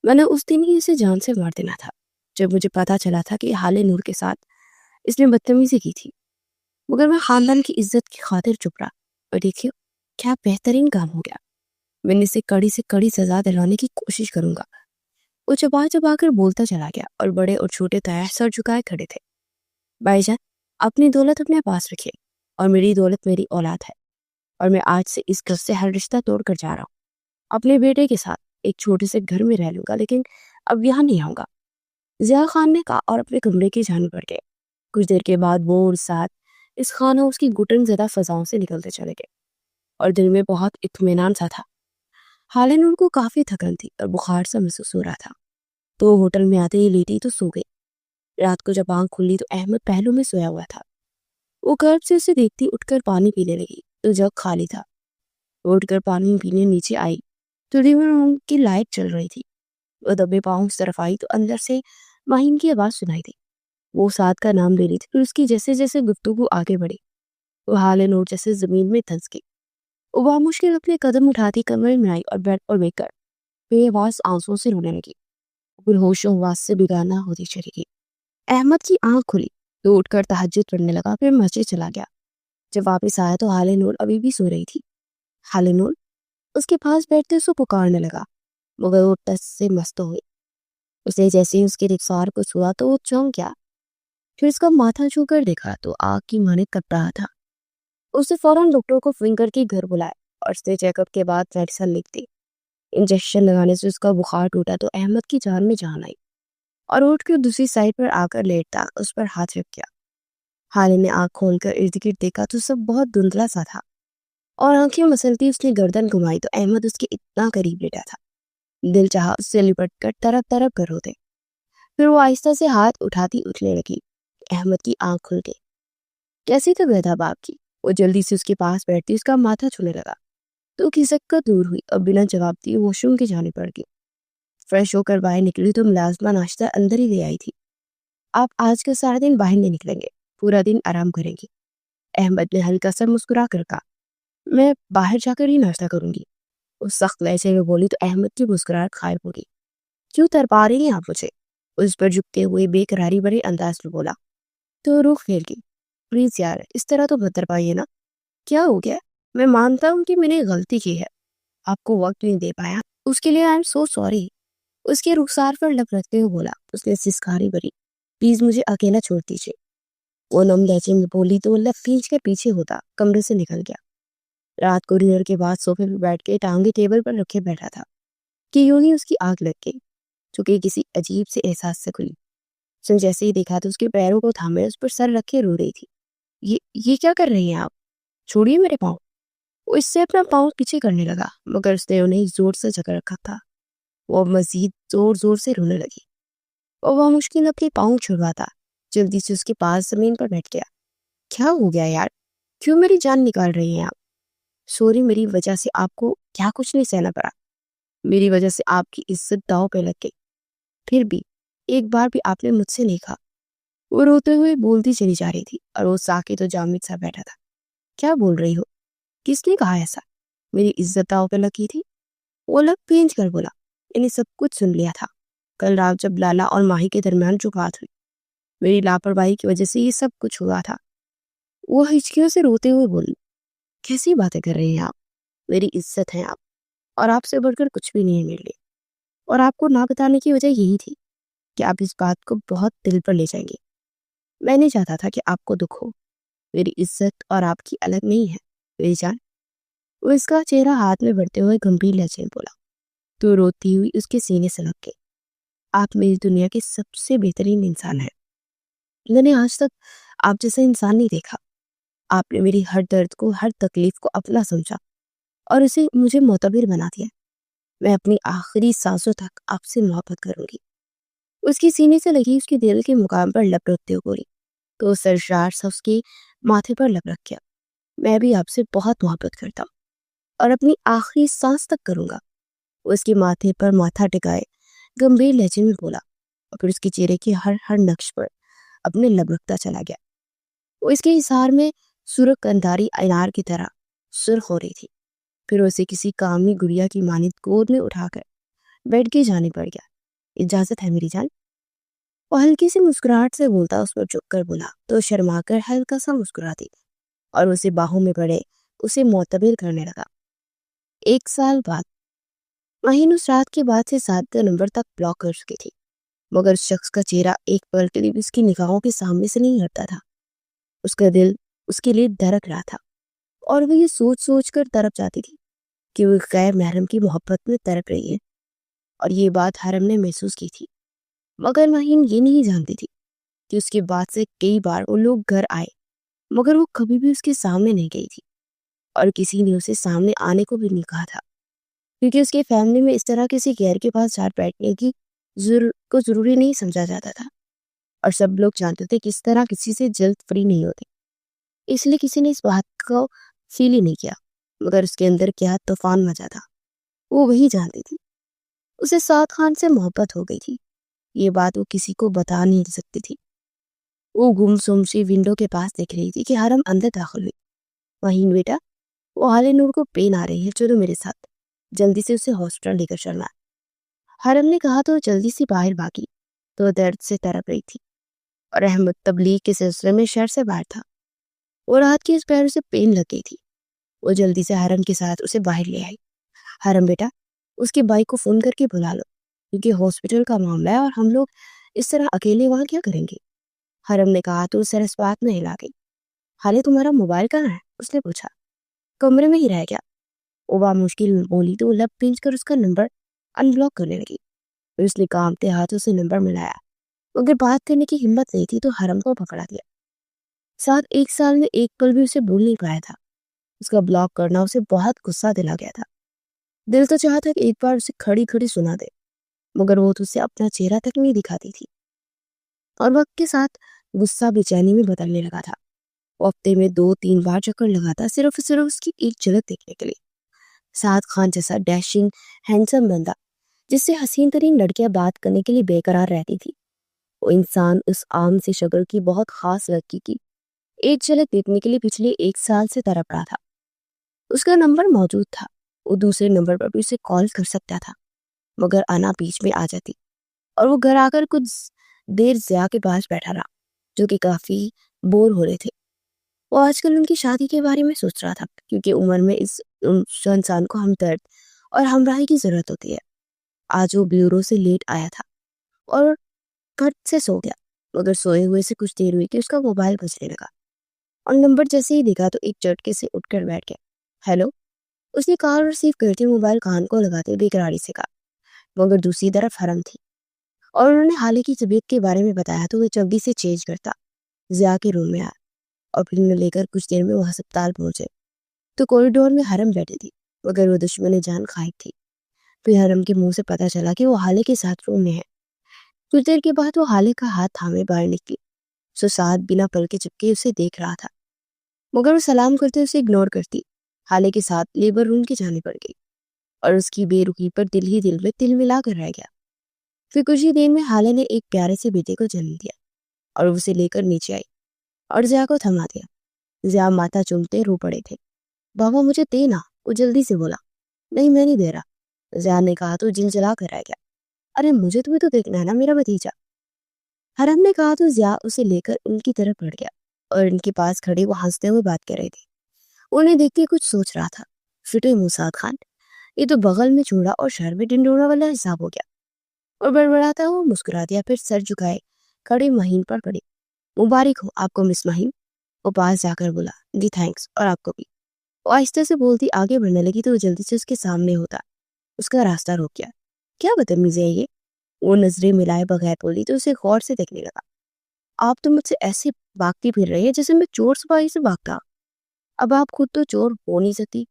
मैंने उस दिन ही इसे जान से मार देना था, जब मुझे पता चला था कि हाले नूर के साथ इसने बदतमीजी की थी, मगर मैं खानदान की इज्जत की खातिर चुप रहा। और देखिए, क्या बेहतरीन काम हो गया। मैंने इसे कड़ी से कड़ी सजा दिलाने की कोशिश करूंगा। वो चबा चबा कर बोलता चला गया और बड़े और छोटे तैयार सर झुकाए खड़े थे। भाईजान, अपनी दौलत अपने पास रखिए और मेरी दौलत मेरी औलाद है, और मैं आज से इस घर से हर रिश्ता तोड़ कर जा रहा हूँ। अपने बेटे के साथ एक छोटे से घर में रह लूंगा, लेकिन अब यहाँ नहीं आऊंगा, जिया खान ने कहा और अपने कमरे की जान बढ़ गए। कुछ देर के बाद वो और साथ इस खान हाउस की घुटन ज़्यादा फजाओं से निकलते चले गए और दिल में बहुत इत्मीनान सा था। हालिन उनको काफी थकन थी और बुखार सा महसूस हो रहा था, तो होटल में आते ही लेटी तो सो गई। रात को जब आंख खुली तो अहमद पहलू में सोया हुआ था। वो गर्व से उसे देखती उठकर पानी पीने लगी तो जग खाली था। वो उठकर पानी पीने नीचे आई तो लिविंग रूम की लाइट चल रही थी। वो दबे पाँव उस तरफ आई तो अंदर से माहिन की आवाज सुनाई दी। वो साद का नाम ले रही थी, फिर उसकी जैसे जैसे गुफ्तगू आगे बढ़ी वो हाले नोट जैसे जमीन में धंस गई। वो बामुश्किल अपने कदम उठाती कमरे में आई और बेड पर बैठकर बेआवाज आंसुओं से रोने लगी। फिर होशो हवास से बेगाना होती चली गई। अहमद की आंख खुली तो उठकर तहज्जुद पढ़ने लगा, फिर मस्जिद चला गया। जब वापस आया तो हाले नूर अभी भी सो रही थी। हाले नूर उसके पास बैठते उसको पुकारने लगा, मगर वो टस से मस्त हुई। उसने जैसे ही उसके रिख्सार को छुआ तो वो चौंक गया। फिर उसका माथा छूकर देखा तो आग की माने कप रहा था। उसने फौरन डॉक्टर को फोन करके घर बुलाया और उसने चेकअप के बाद मेडिसिन लिख दी। इंजेक्शन लगाने से उसका बुखार टूटा तो अहमद की जान में जान आई और उठ कर दूसरी साइड पर आकर लेटता उस पर हाथ रख गया। हाले ने आंख खोलकर इर्द गिर्द देखा तो सब बहुत धुंधला सा था और आंखें मसलती उसने गर्दन घुमाई तो अहमद उसके इतना करीब लेटा था। दिल चाहा उससे लिपट कर तरफ तरफ कर रोते। फिर वो आहिस्ता से हाथ उठाती उठने लगी। अहमद की आंख खुल गई। कैसी तबीयत है बाप की? वो जल्दी से उसके पास बैठती उसका माथा छूने लगा तो खिसक कर दूर हुई और बिना जवाब दिए वॉशरूम की जाने पड़ गई। फ्रेश होकर बाहर निकली तो मुलाजमा नाश्ता अंदर ही ले आई थी। आप आज का सारा दिन बाहर नहीं निकलेंगे, पूरा दिन आराम करेंगी। अहमद ने हल्का सा मुस्कुरा कर कहा, मैं बाहर जाकर ही नाश्ता करूंगी। उस सख्त लहजे में बोली तो अहमद की मुस्कुराहट गायब हो गई। क्यों तरपा रही हैं आप मुझे? उस पर झुकते हुए बेकरारी भरे अंदाज में बोला तो रुख फेर गई। प्लीज यार, इस तरह तो मत तरपाइए ना। क्या हो गया? मैं मानता हूँ कि मैंने गलती की है, आपको वक्त नहीं दे पाया, उसके लिए आई एम सो सॉरी। उसके रुखसार पर लब रखते हुए बोला। उसने सिसकारी भरी, प्लीज मुझे अकेला छोड़ दीजिए। वो नम लहजे में बोली तो वो लब खींच कर पीछे होता कमरे से निकल गया। रात को डिनर के बाद सोफे पर बैठ के टांगे टेबल पर रखे बैठा था कि यूं ही उसकी आग लग गई, जो कि किसी अजीब से एहसास से खुली। उसने जैसे ही देखा तो उसके पैरों को थामे उस पर सर रखे रो रही थी। ये क्या कर रही हैं आप? छोड़िए मेरे पाँव। वो इससे अपना पाँव पीछे करने लगा, मगर उसने उन्हें जोर से जकड़ रखा था। वो मजीद जोर जोर से रोने लगी और वह मुश्किल अपने पाँव छुड़वाता जल्दी से उसके पास जमीन पर बैठ गया। क्या हो गया यार? क्यों मेरी जान निकाल रही हैं आप? सॉरी, मेरी वजह से आपको क्या कुछ नहीं सहना पड़ा। मेरी वजह से आपकी इज्जत दांव पे लग गई। फिर भी एक बार भी आपने मुझसे नहीं कहा। वो रोते हुए बोलती चली जा रही थी और वो साकित तो जामिद सा बैठा था। क्या बोल रही हो? किसने कहा ऐसा? मेरी इज्जत दांव पे लगी थी? वो लग पेंच कर बोला। मैंने सब कुछ सुन लिया था। कल रात जब लाला और माही के दरमियान जो बात हुई, मेरी लापरवाही की वजह से ये सब कुछ हुआ था। वो हिचकियों से रोते हुए बोली, कैसी बातें कर रही हैं आप? मेरी इज्जत है आप, और आपसे बढ़कर कुछ भी नहीं है मेरे लिए। और आपको ना बताने की वजह यही थी कि आप इस बात को बहुत दिल पर ले जाएंगे। मैं नहीं चाहता था कि आपको दुख हो। मेरी इज्जत और आपकी अलग नहीं है मेरी जान। वो इसका चेहरा हाथ में बढ़ते हुए गंभीर लहजे में बोला। तो रोती हुई उसके सीने से लग गई। आप मेरी दुनिया के सबसे बेहतरीन इंसान हैं। मैंने आज तक आप जैसा इंसान नहीं देखा। आपने मेरी हर दर्द को, हर तकलीफ को अपना समझा और उसे मुझे मोतबिर बना दिया। मैं अपनी आखिरी सांसों तक आपसे मोहब्बत करूंगी। उसकी सीने से लगी उसके दिल के मुकाम पर लब रखते हुए बोली। तो सरशार सा उसके माथे पर लब रख गया। मैं भी आपसे बहुत मोहब्बत करता हूँ और अपनी आखिरी सांस तक करूंगा। वो उसके माथे पर माथा टिकाए गंभीर लहजे में बोला और फिर उसके चेहरे के हर हर नक्श पर अपने लब रखता चला गया। वो इसके इशार में सुर्ख अंधारी अनार की तरह सुर्ख हो रही थी। फिर उसे किसी कामनी गुड़िया की मानित गोद में उठाकर बैठ के जाने पड़ गया। इजाजत है मेरी जान। वो हल्की सी मुस्कुराहट से बोलता उस पर झुक कर बोला तो शर्माकर हल्का सा मुस्कुराती और उसे बाहों में पड़े उसे मोतबिर करने लगा। 1 साल बाद महीन उस रात के बाद से 7 नंबर तक ब्लॉक कर चुकी थी, मगर उस शख्स का चेहरा एक पल के लिए भी उसकी निगाहों के सामने से नहीं हटता था। उसका दिल उसके लिए धड़क रहा था और वो ये सोच सोच कर तड़प जाती थी कि वो एक गैर महरम की मोहब्बत में तड़प रही है। और ये बात हरम ने महसूस की थी, मगर महीन ये नहीं जानती थी कि उसके बाद से कई बार वो लोग घर आए, मगर वो कभी भी उसके सामने नहीं गई थी और किसी ने उसे सामने आने को भी नहीं कहा था, क्योंकि उसके फैमिली में इस तरह किसी गैर के पास जाट बैठने की जरूरी नहीं समझा जाता था। और सब लोग जानते थे कि इस तरह किसी से जल्द फ्री नहीं होते, इसलिए किसी ने इस बात को फील ही नहीं किया। मगर उसके अंदर क्या तूफान मचा था वो वही जानती थी। उसे साद खान से मोहब्बत हो गई थी। ये बात वो किसी को बता नहीं सकती थी। वो गुमसुम सी विंडो के पास देख रही थी कि हरम अंदर दाखिल हुई। वहीन बेटा, वो हाले नूर को पेन आ रही है, चलो मेरे साथ, जल्दी से उसे हॉस्पिटल लेकर चलना। हरम ने कहा तो जल्दी से बाहर भागी। तो दर्द से तड़प रही थी और अहमद तबलीग के सिलसिले में शहर से बाहर था। वो रात की इस पैर से पेन लग गई थी। वो जल्दी से हरम के साथ उसे बाहर ले आई। हरम बेटा, उसकी बाइक को फोन करके बुला लो, क्योंकि हॉस्पिटल का मामला है और हम लोग इस तरह अकेले वहां क्या करेंगे। हरम ने कहा तो सर इस बात में हिला गई। हाले तुम्हारा मोबाइल कहाँ है? उसने पूछा। कमरे में ही रह गया, वो मुश्किल बोली तो लब खींच कर उसका नंबर अनब्लॉक करने लगी। फिर उसने कांपते हाथों से नंबर मिलाया, मगर बात करने की हिम्मत नहीं थी तो हरम को पकड़ा दिया। साथ 1 साल में एक पल भी उसे भूल नहीं पाया था। उसका ब्लॉक करना उसे बहुत गुस्सा दिला गया था। दिल तो चाहता कि एक बार उसे खड़ी खड़ी सुना दे, मगर वो तो उसे अपना चेहरा तक नहीं दिखाती थी। और वक्त के साथ गुस्सा बेचैनी में बदलने लगा था। वो हफ्ते में 2-3 बार चक्कर लगाता, सिर्फ सिर्फ उसकी एक झलक देखने के लिए। साद खान जैसा डैशिंग हैंडसम बंदा, जिससे हसीन तरीन लड़कियां बात करने के लिए बेकरार रहती थी, वो इंसान उस आम सी शक्ल की बहुत खास लड़की की एक झलक देखने के लिए पिछले 1 साल से तड़प रहा था। उसका नंबर मौजूद था, वो दूसरे नंबर पर भी उसे कॉल कर सकता था, मगर अना बीच में आ जाती और वो घर आकर कुछ देर जिया के पास बैठा रहा, जो कि काफी बोर हो रहे थे। वो आजकल उनकी शादी के बारे में सोच रहा था, क्योंकि उम्र में उस इंसान को हमदर्द और हमराही की जरूरत होती है। आज वो ब्यूरो से लेट आया था और फट से सो गया, मगर सोए हुए से कुछ देर हुई कि उसका मोबाइल बजने लगा और नंबर जैसे ही देखा तो एक झटके से उठकर बैठ गया। हेलो। उसने कॉल रिसीव करते मोबाइल कान को लगाते बेकरारी से कहा, मगर दूसरी तरफ हरम थी और उन्होंने हाल की तबीयत के बारे में बताया तो वो जल्दी से चेंज करता जिया के रूम में आया और फिल्म लेकर कुछ देर में वो अस्पताल पहुंचे तो कॉरिडोर में हरम बैठी थी, मगर वो दुश्मन जान खाई थी। फिर हरम के मुंह से पता चला कि वो हाले के साथ रूम में है। कुछ देर के बाद वो हाले का हाथ थामे बाहर निकली। सो साथ बिना पल के चिपके उसे देख रहा था, मगर वो सलाम करते उसे इग्नोर करती। हाले के साथ लेबर रूम की जाने पड़ गई और उसकी बेरुखी पर दिल ही दिल में तिल मिला कर रह गया। फिर कुछ ही देर में हाले ने एक प्यारे से बेटे को जन्म दिया और उसे लेकर नीचे आई और जिया को थमा दिया। जिया माथा चूमते रो पड़े थे। बाबा मुझे दे ना, वो जल्दी से बोला। नहीं मैं नहीं दे रहा, जिया ने कहा तो जिल जला कर रह गया। अरे मुझे तुम्हें तो देखना है ना मेरा भतीजा। हरम ने कहा तो जिया उसे लेकर उनकी तरफ बढ़ गया और इनके पास खड़े वो हंसते हुए बात कर रहे थे। उन्हें देख के कुछ सोच रहा था। फिटे मुसाद खान, ये तो बगल में चूड़ा और शहर में डिंडोरा वाला हिसाब हो गया। और बड़बड़ाता हुआ मुस्कुरा दिया, फिर सर झुकाए खड़े महीन पर पड़े। मुबारक हो आपको मिस महीन। वो पास जाकर बोला, जी थैंक्स, और आपको भी। वो आहिस्ते से बोलती आगे बढ़ने लगी तो वो जल्दी से उसके सामने होता उसका रास्ता रोक गया। क्या बदतमीजी है ये, वो नजरें मिलाए बगैर बोली तो उसे गौर से देखने लगा। आप तो मुझसे ऐसे भागती फिर रही है जैसे मैं चोर सिपाही से भागता। अब आप खुद तो चोर हो नहीं सकती,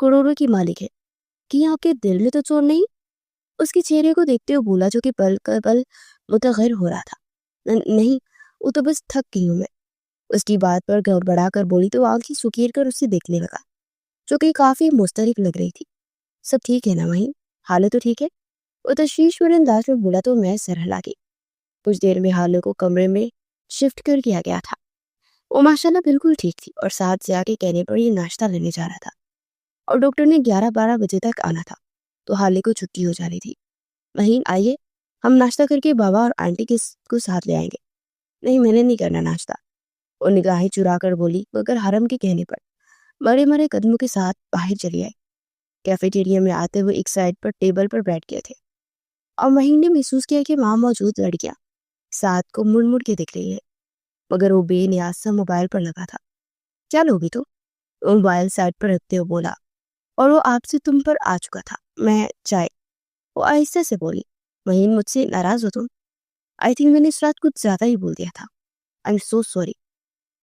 करोड़ों की मालिक है, कि आपके दिल में तो चोर नहीं। उसके चेहरे को देखते हुए बोला जो कि पल का पल मुतगैर हो रहा था। नहीं, वो तो बस थक गई हूं मैं। उसकी बात पर गड़बड़ा कर बोली तो आंखें सुकीर कर उससे देखने लगा, जो कि काफी मुस्तरब लग रही थी। सब ठीक है ना वहीं, हालत तो ठीक है। वो तशवीश भरे अंदाज में बोला तो मैं सरहला गई। कुछ देर में हालत को कमरे में शिफ्ट कर दिया गया था। वो माशाल्लाह बिल्कुल ठीक थी और साथ से आके कहने पर ये नाश्ता लेने जा रहा था और डॉक्टर ने 11-12 बजे तक आना था तो हाले को छुट्टी हो जानी थी। महीन आइए, हम नाश्ता करके बाबा और आंटी को साथ ले आएंगे। नहीं मैंने नहीं करना नाश्ता, वो निगाहें चुरा कर बोली, मगर हरम के कहने पर बड़े मरे कदमों के साथ बाहर चली आई। कैफेटेरिया में आते हुए एक साइड पर टेबल पर बैठ गए थे और महीन ने महसूस किया कि वहां मौजूद लड़कियां साथ को मुड़ मुड़ के दिख रही है, मगर वो बेनियाज सा मोबाइल पर लगा था। क्या लोगी तो, वो मोबाइल साइड पर रखते हुए बोला, और वो आपसे तुम पर आ चुका था, मैं चाय। वो आहिस्ते से बोली, महीन मुझसे नाराज हो तुम? आई थिंक मैंने इस रात कुछ ज्यादा ही बोल दिया था, आई एम सो सॉरी।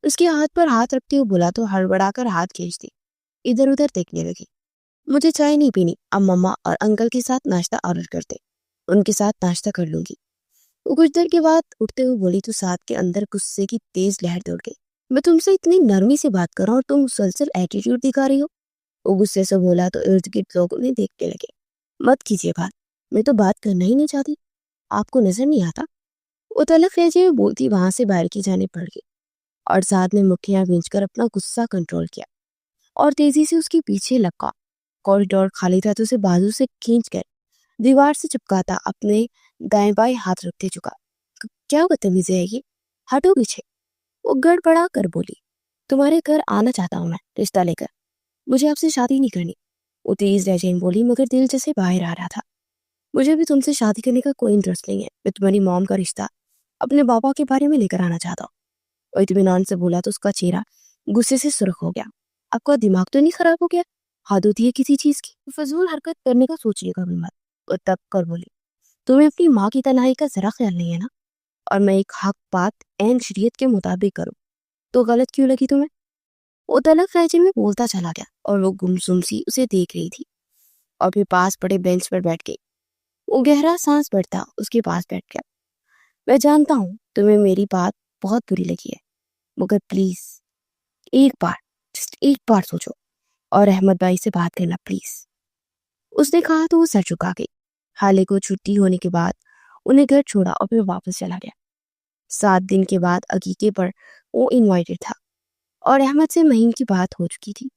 उसके हाथ पर हाथ रखते हुए बोला तो हड़बड़ाकर हाथ खींच दी, इधर उधर देखने लगी। मुझे चाय नहीं पीनी, अब मम्मा और अंकल के साथ नाश्ता ऑर्डर करते, उनके साथ नाश्ता कर लूंगी। वो कुछ देर के बाद उठते हुए बोली तो साथ के अंदर गुस्से की तेज लहर दौड़ गई। मैं तुमसे इतनी नरमी से बात कर रहा हूँ और तुम मुसलसल एटीट्यूड दिखा रही हो। वो गुस्से से बोला तो इर्द गिर्द लोग उन्हें देखने लगे। मत कीजिए बात, मैं तो बात करना ही नहीं चाहती, आपको नजर नहीं आता। वो तलक लहजे में बोलती वहां से बाहर की जाने पड़ गई और साथ में मुठ्ठियां भींचकर अपना गुस्सा कंट्रोल किया और तेजी से उसके पीछे लपका। कॉरिडोर खाली था तो उसे बाजू से खींच कर दीवार से चिपकाता अपने दाएं बाएं हाथ रखते चुका। क्या बदतमीजी है ये, हटो पीछे। वो गड़बड़ा कर बोली, तुम्हारे घर आना चाहता हूं मैं रिश्ता लेकर, मुझे आपसे शादी नहीं करनी। वो तेज लहजे में बोली, मगर दिल जैसे बाहर आ रहा था। मुझे भी तुमसे शादी करने का कोई इंटरेस्ट नहीं है, मैं तुम्हारी मॉम का रिश्ता अपने बाबा के बारे में लेकर आना चाहता हूँ। और इत्मीनान से बोला तो उसका चेहरा गुस्से से सुर्ख हो गया। आपका दिमाग तो नहीं खराब हो गया, हद होती है किसी चीज की, फजूल हरकत करने का सोचिएगा भी मत। वो तब कर बोली, तुम्हें अपनी माँ की तन्हाई का जरा ख्याल नहीं है ना, और मैं एक हक बात एन शरीयत के मुताबिक करूँ तो गलत क्यों लगी तुम्हें। वो तलक लहजे में बोलता चला गया और वो गुमसुम सी उसे देख रही थी और फिर पास पड़े बेंच पर बैठ गई। वो गहरा सांस भरता उसके पास बैठ गया। मैं जानता हूँ तुम्हें मेरी बात बहुत बुरी लगी है, मगर प्लीज एक बार, जस्ट एक बार सोचो और अहमद भाई से बात करना प्लीज। उसने कहा तो वो सर झुका गई। हाले को छुट्टी होने के बाद उन्हें घर छोड़ा और फिर वापस चला गया। 7 दिन के बाद अकीके पर वो इनवाइटेड था और अहमद से महीन की बात हो चुकी थी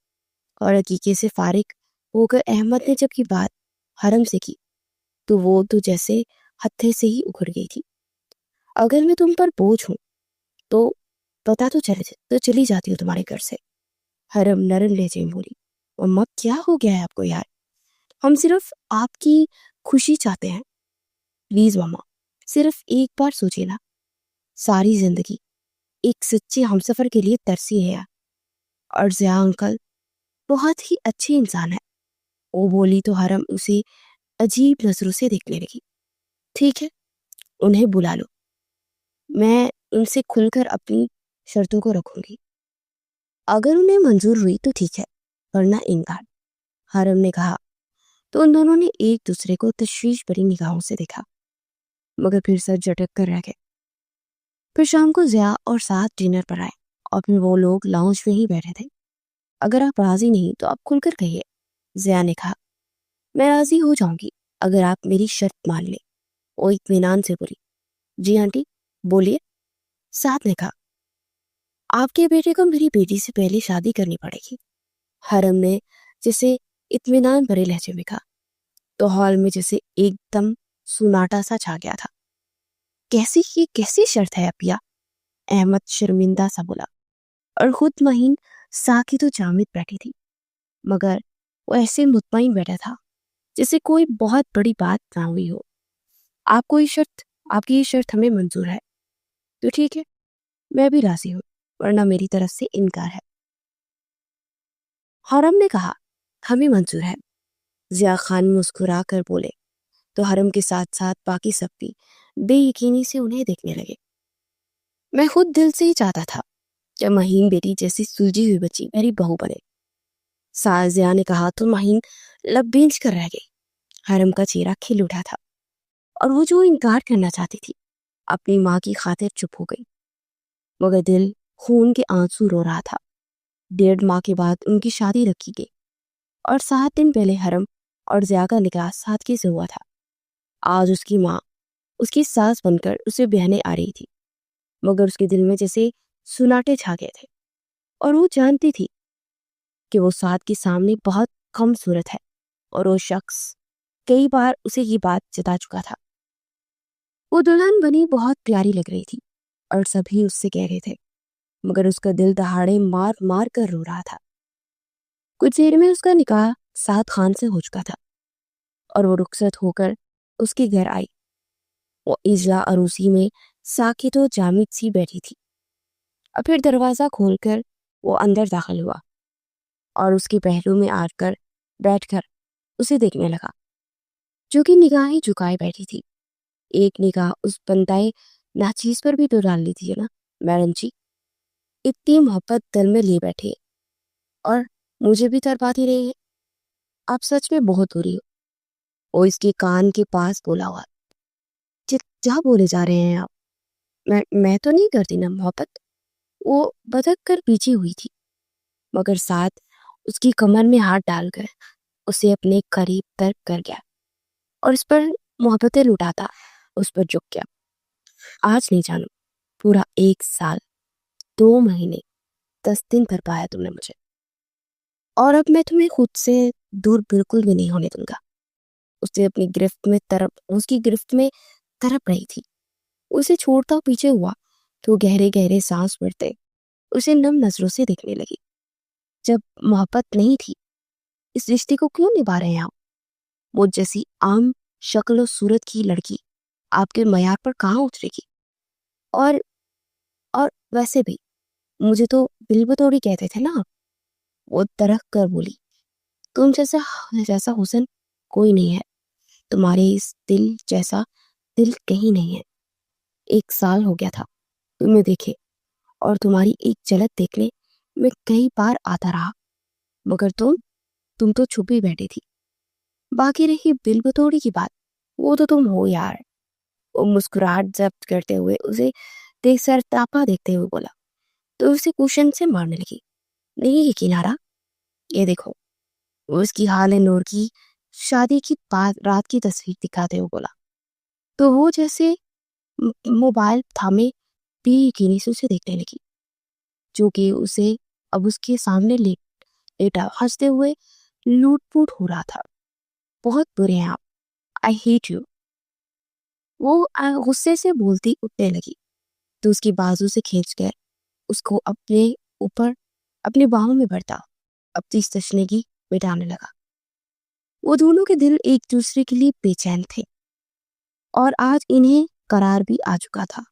और अकीके से फारिग होकर अहमद ने जब की बात हरम से की तो वो तो जैसे हत्थे से ही उखड़ गई थी। अगर मैं तुम पर बोझ हूं तो पता तो चली जाती हूँ तुम्हारे घर से, हरम नरम लहजे में बोली। मम्मा क्या हो गया है आपको यार, हम सिर्फ आपकी खुशी चाहते हैं। प्लीज मम्मा, सिर्फ एक बार सोचिए ना, सारी जिंदगी एक सच्चे हमसफर के लिए तरसी है यार। और जिया अंकल, बहुत ही अच्छी इंसान है। वो बोली तो हरम उसे अजीब नजरों से देखने लगी। ठीक है, उन्हें बुला लो, मैं उनसे खुलकर अपनी शर्तों को रखूंगी। अगर उन्हें मंजूर हुई तो ठीक है, वरना इनकार, हरम ने कहा। तो उन दोनों ने एक दूसरे को तशवीश भरी निगाहों से देखा, मगर फिर सर झटक कर रह गए। फिर शाम को जिया और साथ डिनर पर आए और फिर वो लोग लाउंज में ही बैठे थे। अगर आप राजी नहीं तो आप खुलकर कहिए, जिया ने कहा। मैं राजी हो जाऊंगी अगर आप मेरी शर्त मान ले, वो इत्मीनान से बोली। जी आंटी, बोलिए, साथ ने कहा। आपके बेटे को मेरी बेटी से पहले शादी करनी पड़ेगी, हरम ने जैसे इत्मीनान भरे लहजे में कहा। तो हॉल में जैसे एकदम सुनाटा सा छा गया था। कैसी ये कैसी शर्त है अपिया, अहमद शर्मिंदा सा बोला। और खुद महीन साकी तो जामिद बैठी थी, मगर वो ऐसे मुतमईन बैठा था जैसे कोई बहुत बड़ी बात ना हुई हो। आपकी ये शर्त हमें मंजूर है तो ठीक है, मैं भी राजी हूँ, वरना मेरी तरफ से इनकार है, हरम ने कहा। हमें मंजूर है, जिया खान मुस्कुरा कर बोले। तो हरम के साथ साथ बाकी सब भी बेयकीनी से उन्हें देखने लगे। मैं खुद दिल से ही चाहता था जब महीन बेटी जैसी सुलझी हुई बच्ची मेरी बहू बने, साजिया ने कहा। तो महीन लब भींच कर रह गई। हरम का चेहरा खिल उठा था और वो जो इनकार करना चाहती थी अपनी माँ की खातिर चुप हो गई, मगर दिल खून के आंसू रो रहा था। 1.5 माह के बाद उनकी शादी रखी गई और 7 दिन पहले हरम और जिया का निकाह सादगी से हुआ था। आज उसकी माँ उसकी सास बनकर उसे बहने आ रही थी, मगर उसके दिल में जैसे सुनाटे छा गए थे और वो जानती थी कि वो साद के सामने बहुत कम सूरत है और वो शख्स कई बार उसे ये बात जता चुका था। वो दुल्हन बनी बहुत प्यारी लग रही थी और सभी उससे कह रहे थे, मगर उसका दिल दहाड़े मार मार कर रो रहा था। कुछ देर में उसका निकाह साद खान से हो चुका था और वो रुखसत होकर उसके घर आई। वो इजला अरूसी में साकित और जामिद सी बैठी थी। और फिर दरवाजा खोलकर वो अंदर दाखिल हुआ और उसके पहलू में आकर बैठकर उसे देखने लगा, जो कि निगाहें झुकाए बैठी थी। एक निगाह उस बनताए नाचीज पर भी तो डाल ली थी ना मैडम जी, इतनी मोहब्बत दिल में ले बैठे और मुझे भी तरपाती रही है। आप सच में बहुत बुरी हो, वो इसके कान के पास बोला हुआ। क्या बोले जा रहे हैं आप? मैं तो नहीं करती ना मोहब्बत। वो बदक कर पीछे हुई थी, मगर साथ उसकी कमर में हाथ डालकर उसे अपने करीब तर कर गया और इस पर मोहब्बतें लुटाता उस पर झुक गया। आज नहीं जानू, पूरा 1 साल 2 महीने 10 दिन कर पाया तुमने मुझे, और अब मैं तुम्हें खुद से दूर बिल्कुल भी नहीं होने दूंगा। उसकी गिरफ्त में तरप रही थी। उसे छोड़ता पीछे हुआ तो गहरे गहरे सांस भरते उसे नम नजरों से देखने लगी। जब मोहब्बत नहीं थी, इस रिश्ते को क्यों निभा रहे हैं आप? मुझ जैसी आम शक्ल और सूरत की लड़की आपके मयार पर कहाँ उतरेगी? और और वैसे भी मुझे तो बिलबतौड़ी कहते थे ना आप। वो तरक कर बोली, तुम जैसा जैसा हुस्न कोई नहीं है, तुम्हारे इस दिल जैसा दिल कहीं नहीं है। 1 साल हो गया था तुम्हें देखे और तुम्हारी एक झलक देखने मैं कई बार आता रहा, मगर तुम तो छुपी बैठी थी। बाकी रही बिलबतौड़ी की बात, वो तो तुम हो यार। वो मुस्कुराहट जब्त करते हुए उसे देख सर तापा देखते हुए बोला। तो उसे कुशन से मारने लगी। नहीं यकीन आ रहा, ये देखो। वो उसकी हाल नूर की शादी की रात की तस्वीर दिखाते हुए बोला। तो वो जैसे मोबाइल थामे बेयकीनी से उसे देखने लगी, जो कि उसे अब उसके सामने लेटा हंसते हुए लूट-पुट हो रहा था। बहुत बुरे हैं आप, आई हेट यू। वो गुस्से से बोलती उठने लगी तो उसकी बाजू से खींचकर उसको अपने ऊपर अपनी बाहों में भरता अपनी तशनगी मिटाने लगा। वो दोनों के दिल एक दूसरे के लिए बेचैन थे और आज इन्हें करार भी आ चुका था।